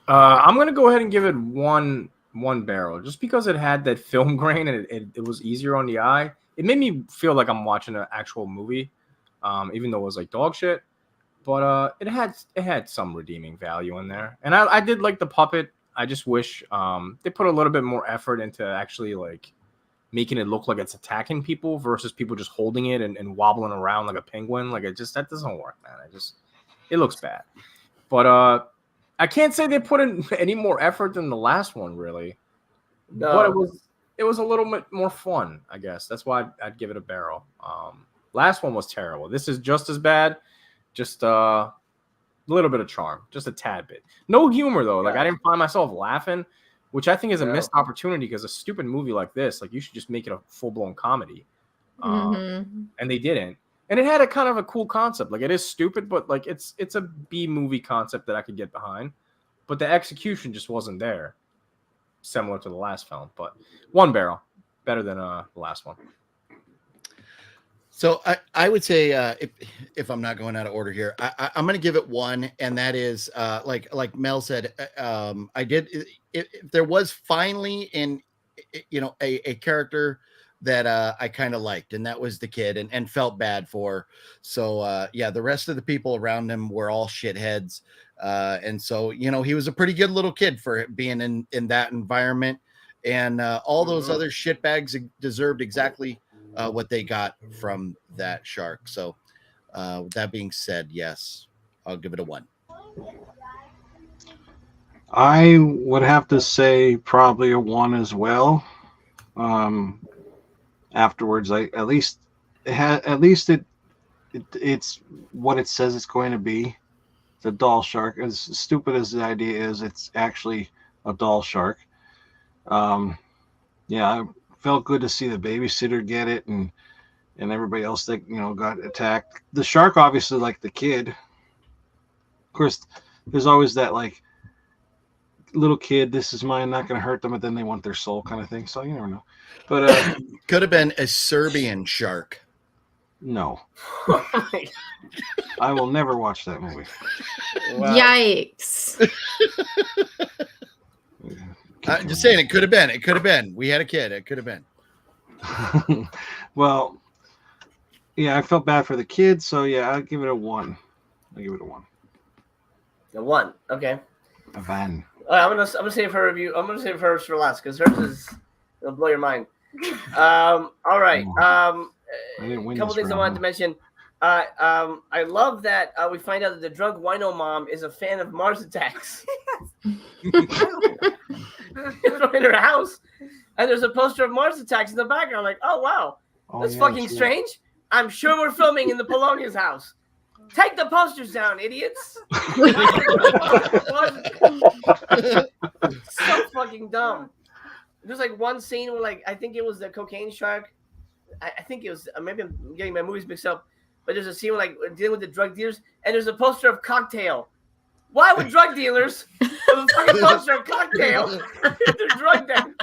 I'm gonna go ahead and give it one barrel, just because it had that film grain and it was easier on the eye. It made me feel like I'm watching an actual movie, even though it was like dog shit. But it had some redeeming value in there, and I did like the puppet. I just wish they put a little bit more effort into actually like making it look like it's attacking people versus people just holding it and wobbling around like a penguin. Like that doesn't work, man. It looks bad. But I can't say they put in any more effort than the last one, really. No. But it was a little bit more fun, I guess. That's why I'd give it a barrel. Last one was terrible. This is just as bad, just A little bit of charm, just a tad bit. No humor though. Like I Gotcha. didn't find myself laughing, which I think is a No. missed opportunity because a stupid movie like this, like you should just make it a full blown comedy. Mhm. And they didn't. And it had a kind of a cool concept. Like it is stupid, but like it's a B movie concept that I could get behind. But the execution just wasn't there, similar to the last film. But one barrel, better than the last one. So I would say if I'm not going out of order here, I'm going to give it 1, and that is like Mel said, I did. If there was finally a character that I kind of liked, and that was the kid, and felt bad for. So yeah, the rest of the people around him were all shitheads, and so he was a pretty good little kid for being in that environment, and all those other shitbags deserved exactly what they got from that shark. So with that being said, yes, I'll give it a 1. I would have to say probably a 1 as well. Afterwards, at least it's what it says it's going to be. It's a doll shark. As stupid as the idea is, it's actually a doll shark. Yeah, I felt good to see the babysitter get it, and everybody else that got attacked. The shark obviously liked the kid. Of course, there's always that like little kid, this is mine, not going to hurt them, but then they want their soul kind of thing. So you never know. But could have been a Serbian shark. No, I will never watch that movie. Wow. Yikes. I'm just saying, it could have been. It could have been. We had a kid. It could have been. Well, yeah, I felt bad for the kids, so yeah, I'll give it a 1. I'll give it a 1. The 1. Okay. A van. I'm gonna save her review. I'm gonna save hers for last because hers is it'll blow your mind. All right. A couple things I wanted to mention. I love that we find out that the drunk wino mom is a fan of Mars Attacks. It's in her house, and there's a poster of Mars Attacks in the background. Like, oh wow, that's fucking strange. I'm sure we're filming in the Polonia's house. Take the posters down, idiots. So fucking dumb. There's like one scene where I think it was the cocaine shark. I think it was maybe I'm getting my movies mixed up, but there's a scene where dealing with the drug dealers, and there's a poster of Cocktail. Why would drug dealers have a fucking poster of Cocktail if they're drug dealers?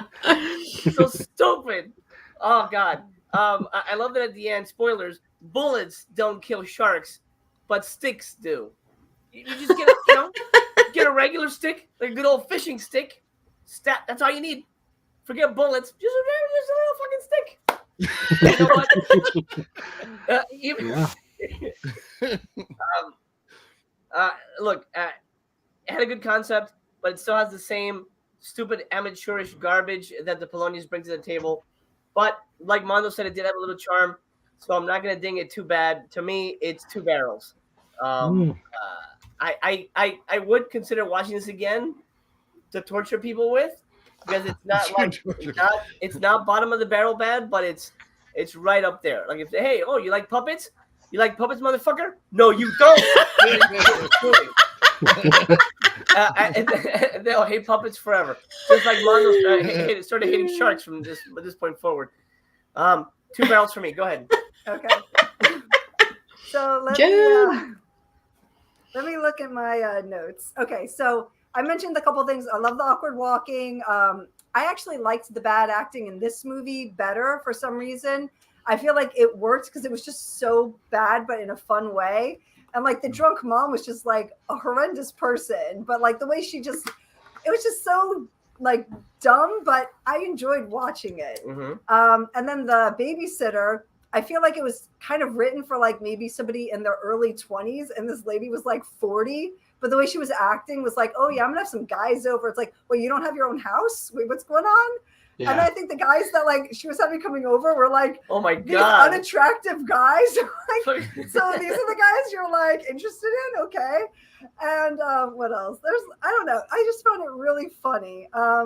So stupid. Oh god. I love that at the end. Spoilers: bullets don't kill sharks, but sticks do. You just get get a regular stick, like a good old fishing stick. That's all you need. Forget bullets. Just a little fucking stick. You know what? Look, it had a good concept, but it still has the same stupid amateurish garbage that the Polonians bring to the table. But like Mondo said, it did have a little charm, so I'm not gonna ding it too bad. To me, it's 2 barrels. I would consider watching this again to torture people with, because it's not it's not bottom of the barrel bad, but it's right up there. Like if you like puppets? You like puppets, motherfucker? No, you don't. And they'll hate puppets forever. Just like Mondo started hating sharks from this point forward. 2 barrels for me. Go ahead. Okay. So let me look at my notes. Okay, so I mentioned a couple things. I love the awkward walking. I actually liked the bad acting in this movie better for some reason. I feel like it worked because it was just so bad, but in a fun way. And like the drunk mom was just like a horrendous person, but like the way it was just so like dumb, but I enjoyed watching it. Mm-hmm. And then the babysitter, I feel like it was kind of written for like maybe somebody in their early 20s, and this lady was like 40. But the way she was acting was like, oh yeah, I'm gonna have some guys over. It's like, well, you don't have your own house? Wait, what's going on? Yeah. And I think the guys that like she was having coming over were like, oh my god, unattractive guys. So these are the guys you're like interested in, okay? And what else? I don't know. I just found it really funny. I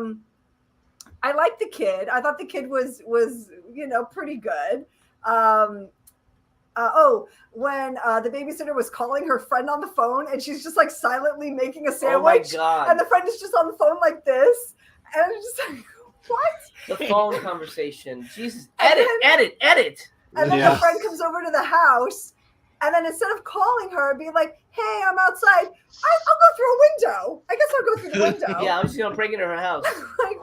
liked the kid. I thought the kid was pretty good. when the babysitter was calling her friend on the phone and she's just like silently making a Oh my sandwich, god. and the friend is just on the phone like this, and I'm just like, what? The phone conversation. Jesus. And Edit. And then Yeah. the friend comes over to the house, and then instead of calling her and being like, "Hey, I'm outside," I'll go through a window. I guess I'll go through the window. Yeah, I'm just gonna break into her house. Like,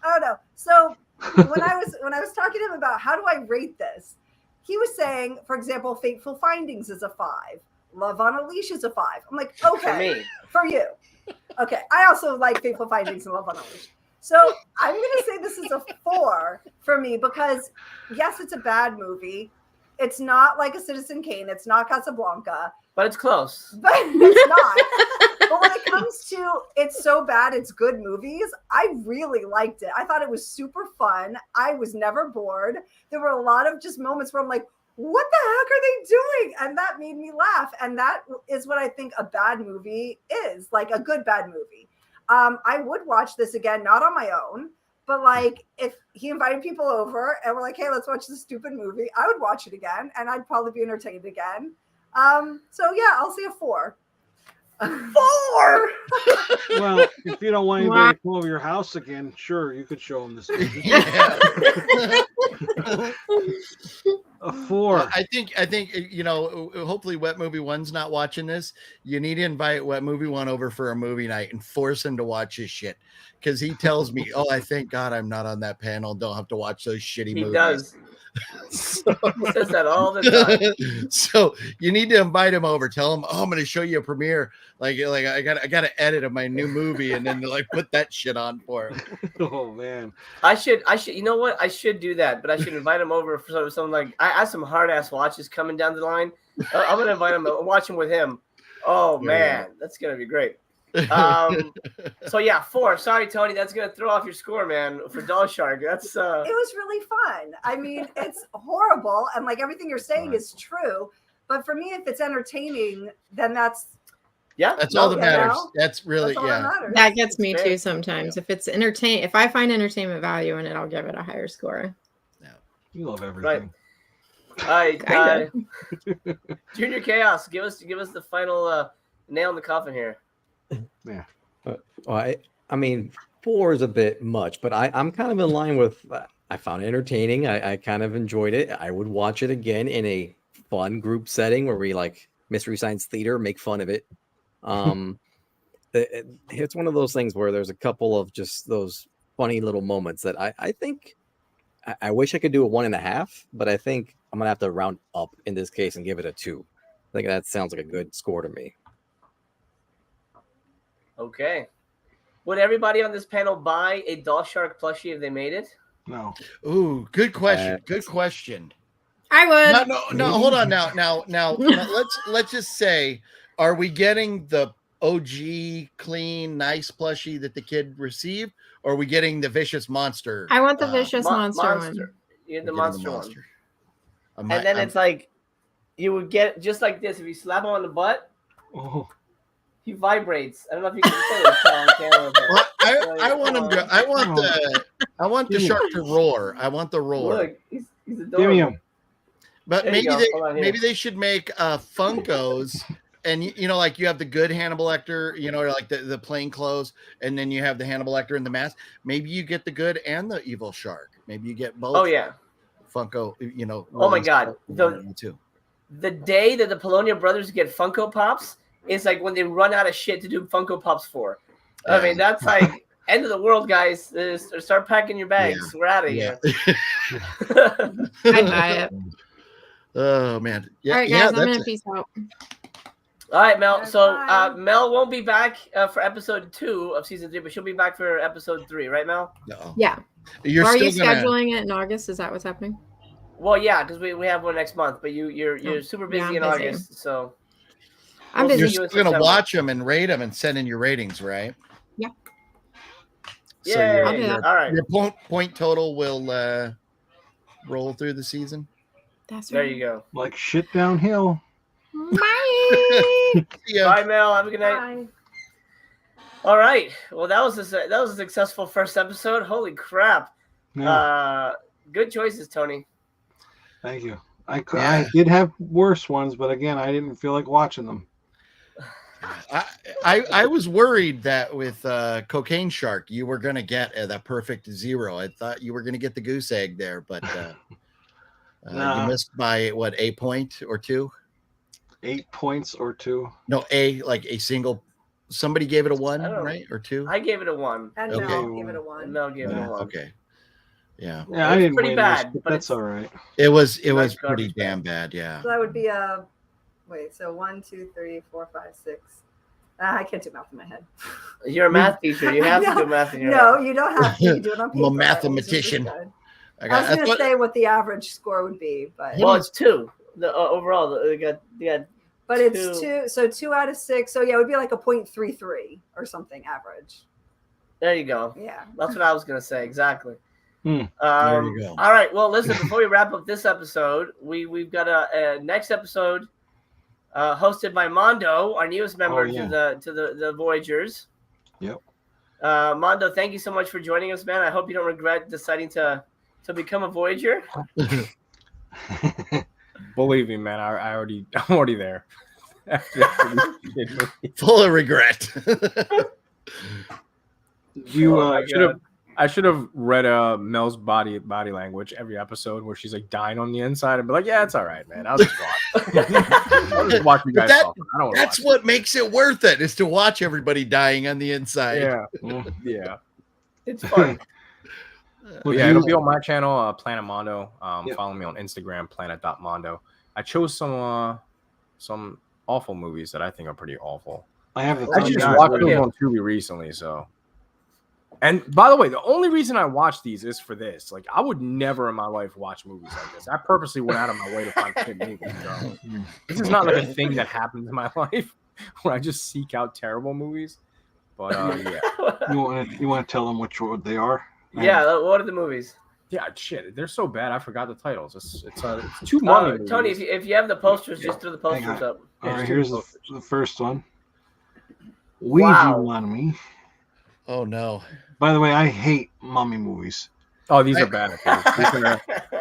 I don't know. So when I was talking to him about how do I rate this, he was saying, for example, Fateful Findings is a 5. Love on a Leash is a 5. I'm like, okay, For me. for you. Okay. I also like Fateful Findings and Love on a Leash. So I'm going to say this is a 4 for me because, yes, it's a bad movie. It's not like a Citizen Kane. It's not Casablanca. But it's close. But it's not. But when it comes to it's so bad, it's good movies, I really liked it. I thought it was super fun. I was never bored. There were a lot of just moments where I'm like, what the heck are they doing? And that made me laugh. And that is what I think a bad movie is, like a good bad movie. I would watch this again, not on my own, but like if he invited people over and we're like, hey, let's watch this stupid movie, I would watch it again and I'd probably be entertained again. So yeah, I'll say a 4. 4. Well, if you don't want anybody to come over your house again, sure, you could show them this movie. A 4. I think hopefully Wet Movie 1's not watching this. You need to invite Wet Movie 1 over for a movie night and force him to watch his shit. Because he tells me, oh, I thank God I'm not on that panel. Don't have to watch those shitty movies. He does. So, He says that all the time. So you need to invite him over. Tell him, oh, I'm going to show you a premiere. Like I got an edit of my new movie, and then like put that shit on for him. Oh man, I should. You know what? I should do that, but I should invite him over for something like I have some hard ass watches coming down the line. I'm gonna invite him. Watch him with him. Oh man, that's gonna be great. So yeah, 4. Sorry, Tony, that's gonna throw off your score, man. For Doll Shark, that's It was really fun. I mean, it's horrible, and like everything you're saying is true. But for me, if it's entertaining, then that's all that matters. know? That's really all that matters. That gets me too sometimes. If it's if I find entertainment value in it, I'll give it a higher score. you love everything. right. All right, Junior Chaos, give us the final nail in the coffin here. Yeah. Well, I mean, 4 is a bit much, but I'm kind of in line with. I found it entertaining. I kind of enjoyed it. I would watch it again in a fun group setting where we like Mystery Science Theater, make fun of it. It's one of those things where there's a couple of just those funny little moments that I think I wish I could do a 1.5, but I think I'm gonna have to round up in this case and give it a 2. I think that sounds like a good score to me. Okay. Would everybody on this panel buy a Doll Shark plushie if they made it? No. Ooh, good question. Good question. I would. No. Hold on. Now. let's just say, are we getting the OG, clean, nice plushie that the kid received, or are we getting the vicious monster? I want the vicious monster one. You get the monster one. And And then it's like you would get just like this if you slap him on the butt. Oh. He vibrates. I don't know if you can say this on camera. Well, I want him to. I want the shark to roar. I want the roar. Look, he's adorable. Give me him. But There you go. Hold on here. maybe they should make Funkos, and like you have the good Hannibal Lecter, like the plain clothes, and then you have the Hannibal Lecter in the mask. Maybe you get the good and the evil shark. Maybe you get both. Oh yeah. Funko. Oh my God. Too. The day that the Polonia brothers get Funko Pops is like when they run out of shit to do Funko Pops for. I mean, that's like end of the world, guys. Start packing your bags. Yeah. We're out of here. I'd buy it. Oh man. Yeah. All right, guys, I'm gonna peace out. All right, Mel. So Bye. Mel won't be back for episode 2 of season 3, but she'll be back for episode 3, right, Mel? No. Yeah. You're Are still you scheduling it in August? Is that what's happening? Well, yeah, because we have one next month, but you're super busy I'm in busy. August, so I'm We'll busy. You're see you in still gonna September. watch them and rate them and send in your ratings, right? Yeah. So Yay. I'll do that. All right, your point total will roll through the season. That's there right. you go. Like shit downhill. Bye. Yeah. Bye, Mel. Have a good night. Bye. All right. Well, that was a successful first episode. Holy crap! Yeah. Good choices, Tony. Thank you. I did have worse ones, but again, I didn't feel like watching them. I was worried that with Cocaine Shark, you were going to get that perfect 0. I thought you were going to get the goose egg there, but Nah. you missed by what, a point or 2? 8 points or 2. No, like a single. Somebody gave it a 1, I don't know. right? Or 2? I gave it a 1. And Okay. Mel gave it a 1. And Mel gave it a 1. Okay. Yeah. Yeah, I It's didn't pretty win bad, this, but but that's it's- all right. It was Nice pretty garbage damn bad. Yeah. So that would be a wait. So 1, 2, 3, 4, 5, 6. I can't do math in my head. You're a math teacher. You have to do math in your No, head. you don't have to. You can do it on paper. I'm a mathematician. I was going to say what the average score would be, but Well, it's 2. The overall, you got but it's 2. So 2 out of 6. So yeah, it would be like a 0.33 or something average. There you go. Yeah. That's what I was gonna say. Exactly. There you go. All right. Well, listen. Before we wrap up this episode, we've got a next episode hosted by Mondo, our newest member to the Voyagers. Yep. Mondo, thank you so much for joining us, man. I hope you don't regret deciding to become a Voyager. Believe me, man. I'm already there. Full of regret. I should have read Mel's body language every episode where she's like dying on the inside and be like, yeah, it's all right, man. I'll just watch. I'll just watch you guys talk. I don't That's what makes it worth it, is to watch everybody dying on the inside. Yeah. It's fun. But yeah, it'll be on my channel, Planet Mondo. Follow me on Instagram, planet.mondo. I chose some awful movies that I think are pretty awful. I just watched them on Tubi recently, so. And by the way, the only reason I watch these is for this. Like, I would never in my life watch movies like this. I purposely went out of my way to find good movies. So. This is not like a thing that happens in my life where I just seek out terrible movies. But yeah. You want to tell them which one they are? Yeah. What are the movies? Yeah, shit. They're so bad. I forgot the titles. It's 2 mummy movies. Tony, if you have the posters, just throw the posters up. All right, here's the first one. Ouija Mummy. Oh no! By the way, I hate mummy movies. Oh, these are bad.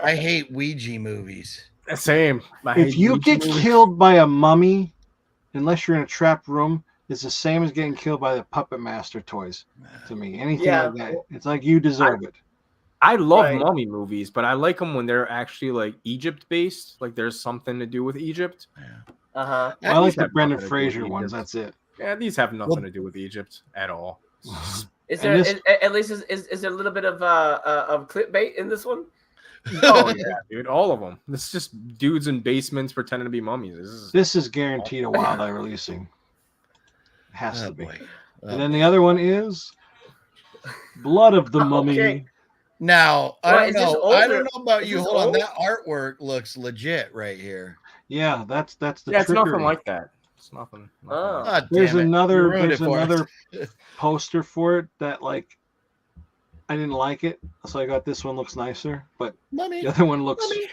I hate Ouija movies. Same. If you get killed by a mummy, unless you're in a trapped room, it's the same as getting killed by the Puppet Master toys. To me, anything like that, it's like you deserve it. I love mummy movies, but I like them when they're actually like Egypt based. Like there's something to do with Egypt. Uh-huh. I like the Brendan Fraser ones. That's it. Yeah, these have nothing to do with Egypt at all. Is there at least is there a little bit of clickbait in this one? Oh yeah, dude, all of them. This is just dudes in basements pretending to be mummies. This is guaranteed a Wild Eye releasing. It has to be. And then the other one is Blood of the Mummy. Okay. Now, I don't know about Is you. this Hold on, old? that artwork looks legit right here. Yeah, that's the it's trickery. nothing like that. It's nothing. Oh. God There's damn it. You another ruined it for us. poster for it that like I didn't like it, so I got this one. Looks nicer, but Mummy, the other one looks Mummy,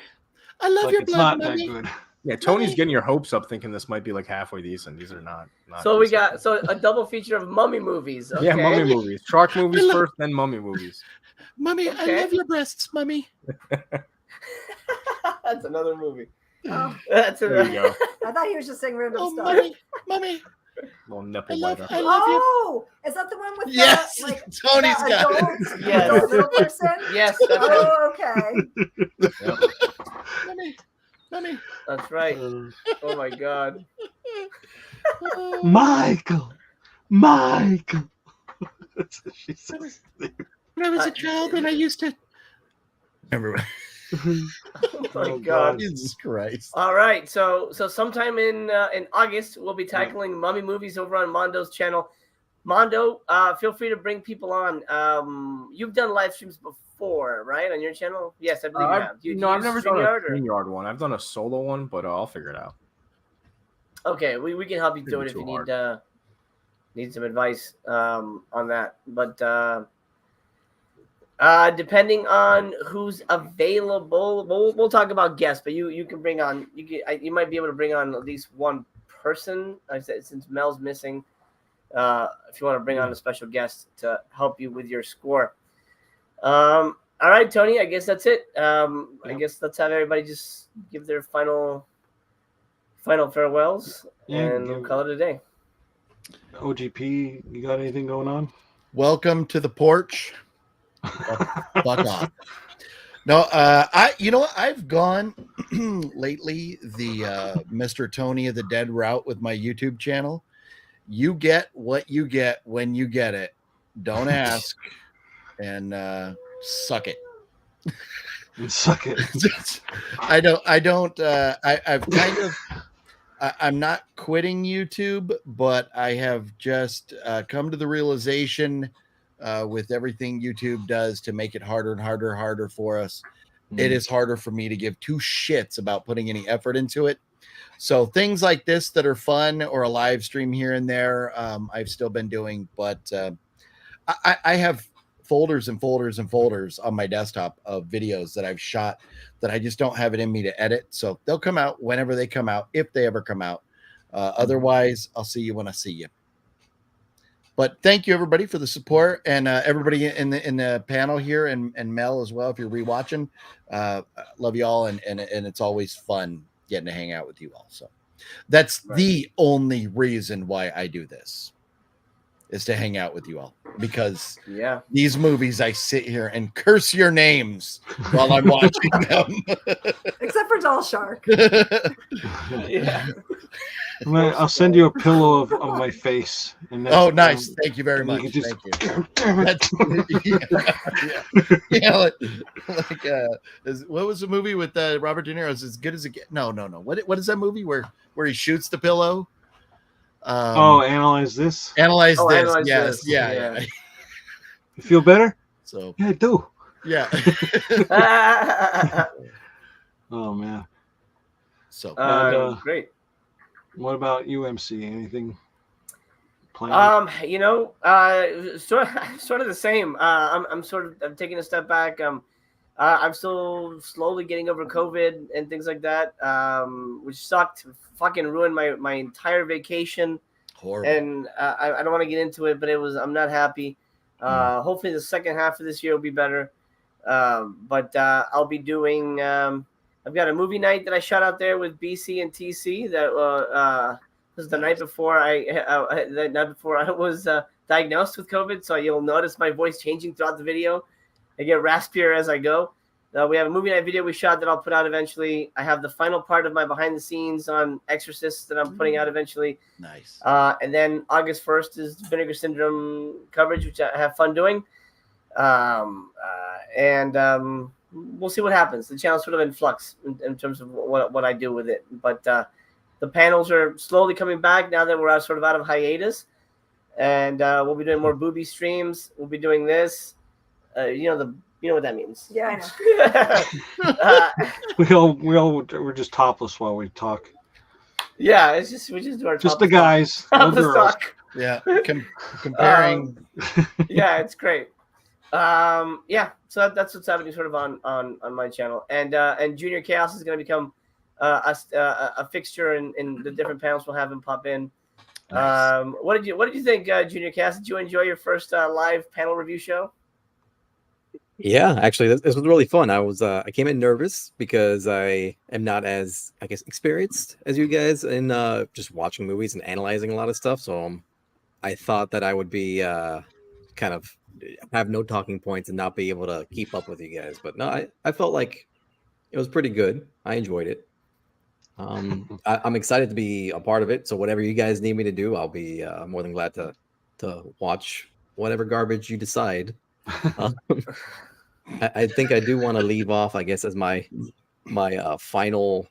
I love like your it's blood, not Mummy. that good. Yeah, Tony's getting your hopes up, thinking this might be like halfway decent. These are not So we decent. got a double feature of mummy movies. Okay? Yeah, mummy movies, shark movies first, then mummy movies. Mummy, Okay. I love your breasts, Mummy. That's another movie. Oh, That's There you go. I thought he was just saying random Oh, stuff. Mummy, Mummy, Little I nipple love biter. you. Oh, is that the one with Yes, the, like, Tony's the got adult, it. Yes. adult little person? Yes, that's right. Oh, okay. Yep. Mummy, Mummy. That's right. Oh my god. Oh, Michael. That's what she says. when I was a child, and I used to remember. Oh my Oh, god. Jesus Christ. All right, so sometime in August we'll be tackling mummy movies over on Mondo's channel. Mondo, feel free to bring people on. You've done live streams before, right, on your channel? Yes, I believe you have. Do you I've use never done a StreamYard, or- StreamYard one. I've done a solo one, but I'll figure it out. Okay, we can help you do it if Shouldn't you be too need some advice on that. But depending on who's available, we'll talk about guests. But you can bring on you might be able to bring on at least one person. I said since Mel's missing, if you want to bring on a special guest to help you with your score. All right, Tony. I guess that's it. I guess let's have everybody just give their final farewells, and we'll call it a day. OGP, you got anything going on? Welcome to the porch. Fuck off. No, you know what? I've gone lately the Mr. Tony of the Dead route with my YouTube channel. You get what you get when you get it. Don't ask, and suck it. Suck it. I'm not quitting YouTube, but I have just come to the realization with everything YouTube does to make it harder and harder for us. It is harder for me to give two shits about putting any effort into it. So things like this that are fun, or a live stream here and there, I've still been doing, but I have folders and folders and folders on my desktop of videos that I've shot that I just don't have it in me to edit. So they'll come out whenever they come out, if they ever come out. Otherwise, I'll see you when I see you. But thank you everybody for the support, and everybody in the panel here, and Mel as well if you're rewatching. Love you all, and it's always fun getting to hang out with you all. So that's the only reason why I do this, is to hang out with you all, because these movies I sit here and curse your names while I'm watching them. Except for Doll Shark. Yeah. I'll send you a pillow of my face. And nice. Thank you very much. You just, Thank you. What was the movie with Robert De Niro? It's As Good as It Gets. No. What is that movie where he shoots the pillow? Analyze this. Analyze this. Analyze Yes. this. Yeah. You feel better? So yeah, I do. Yeah. Oh man. So great. What about you, MC? Anything planned? Sort of the same. I'm taking a step back. I'm still slowly getting over COVID and things like that, which sucked. Fucking ruined my entire vacation. Horrible. And I don't want to get into it, but I'm not happy. Hopefully the second half of this year will be better. But I'll be doing. I've got a movie night that I shot out there with BC and TC. That was the night before I was diagnosed with COVID. So you'll notice my voice changing throughout the video. I get raspier as I go. We have a movie night video we shot that I'll put out eventually. I have the final part of my behind the scenes on Exorcist that I'm putting out eventually. Nice. And then August 1st is Vinegar Syndrome coverage, which I have fun doing. We'll see what happens. The channel's sort of in flux in terms of what I do with it. But the panels are slowly coming back now that we're out of hiatus. And we'll be doing more booby streams. We'll be doing this. You know what that means. Yeah, I know. We're just topless while we talk. Yeah, we just do our just the guys, no girls. Talk. Yeah, comparing. Yeah, it's great. So that's what's happening sort of on my channel, and Junior Chaos is going to become a fixture in the different panels we'll have him pop in. Nice. What did you think, Junior Chaos? Did you enjoy your first live panel review show? Yeah, actually, this was really fun. I came in nervous because I am not as, I guess, experienced as you guys in just watching movies and analyzing a lot of stuff. So I thought that I would be kind of have no talking points and not be able to keep up with you guys. But no, I felt like it was pretty good. I enjoyed it. I'm excited to be a part of it. So whatever you guys need me to do, I'll be more than glad to watch whatever garbage you decide. I think I do want to leave off, I guess, as my final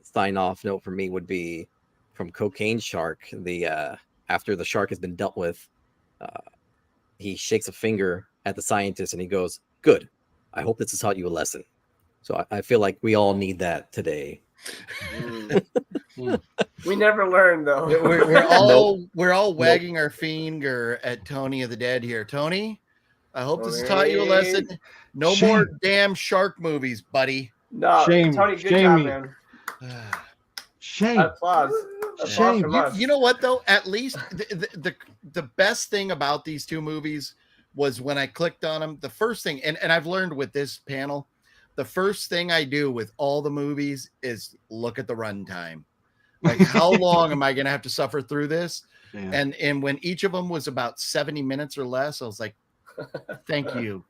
sign off note for me would be from Cocaine Shark. After the shark has been dealt with, he shakes a finger at the scientist and he goes, "Good. I hope this has taught you a lesson." So I feel like we all need that today. We never learn though. We're all wagging our finger at Tony of the Dead here. Tony, I hope this has taught you a lesson. No more damn shark movies, buddy. No, shame. Tony, good shame job, me. man. Shame. Applause. Shame. You know what though? At least the best thing about these two movies was when I clicked on them. The first thing, and I've learned with this panel, the first thing I do with all the movies is look at the runtime. Like, how long am I going to have to suffer through this? Yeah. And when each of them was about 70 minutes or less, I was like, thank you.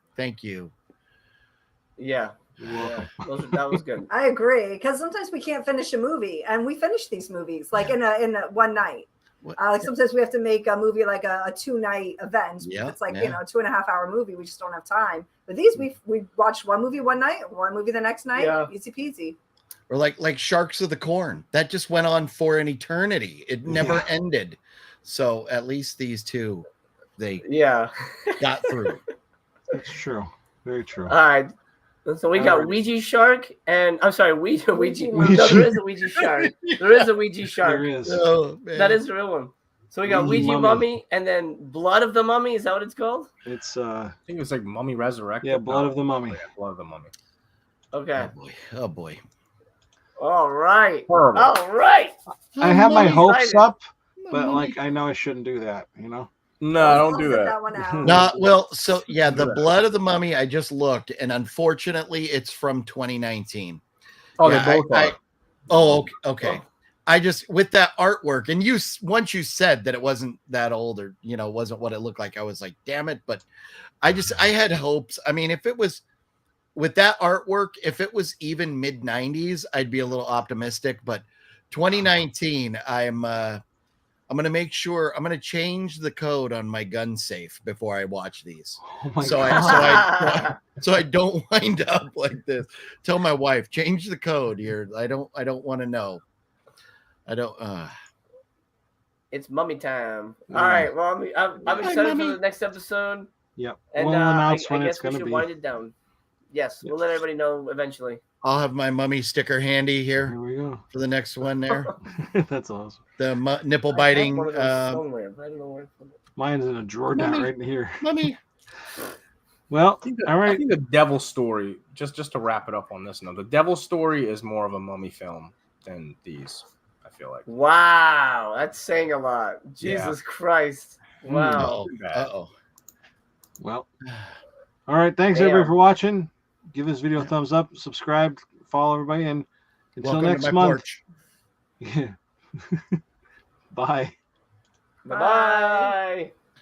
Yeah. That was good. I agree, because sometimes we can't finish a movie, and we finish these movies like in a one night. Like sometimes we have to make a movie like a 2-night event. Yeah, it's like yeah. a 2.5-hour movie. We just don't have time. But these we watched one movie one night, one movie the next night. Yeah. Easy peasy. Or like Sharks of the Corn, that just went on for an eternity. It never ended. So at least these two, they got through. That's true. Very true. All right. So we got Ouija Shark, and I'm sorry, Ouija. No, there is a Ouija Shark. There is a Ouija Shark. There is. Oh, man. That is the real one. So we got Ouija Mummy, and then Blood of the Mummy. Is that what it's called? It's I think it was like Mummy Resurrected. yeah, Blood of the Mummy. Yeah, Blood of the Mummy. Okay. Oh boy. All right. Horrible. All right. I have my hopes excited. up, but like I know I shouldn't do that. You know. No, don't do I'll sit that. one out. No, well, so yeah, the Blood of the Mummy, I just looked, and unfortunately it's from 2019. Oh, Yeah, they both are. Okay. I just, with that artwork, and once you said that it wasn't that old, or wasn't what it looked like, I was like, damn it. But I had hopes. I mean, if it was with that artwork, if it was even mid 90s, I'd be a little optimistic. But 2019, I'm going to make sure I'm going to change the code on my gun safe before I watch these. Oh my So God. so I don't wind up like this. Tell my wife, change the code here. I don't want to know. I don't. It's mummy time. Yeah. All right. Well, I'm Hi, excited Mummy. for the next episode. Yep. And We'll I announce when guess it's we going to should be. wind it down. Yes, we'll let everybody know eventually. I'll have my mummy sticker handy Here here we go. for the next one. There, That's awesome. the nipple I biting. have one of those somewhere, but I don't know where. Mine's in a drawer down Mummy. right in here. Mummy. Well, I all right. think the Devil Story, just to wrap it up on this note, the Devil Story is more of a mummy film than these, I feel like. Wow, that's saying a lot. Jesus Christ. Wow. Uh-oh. Well, all right. Thanks Damn. everybody for watching. Give this video a thumbs up, subscribe, follow everybody, and until Welcome next to my month. porch. Yeah. Bye. Bye.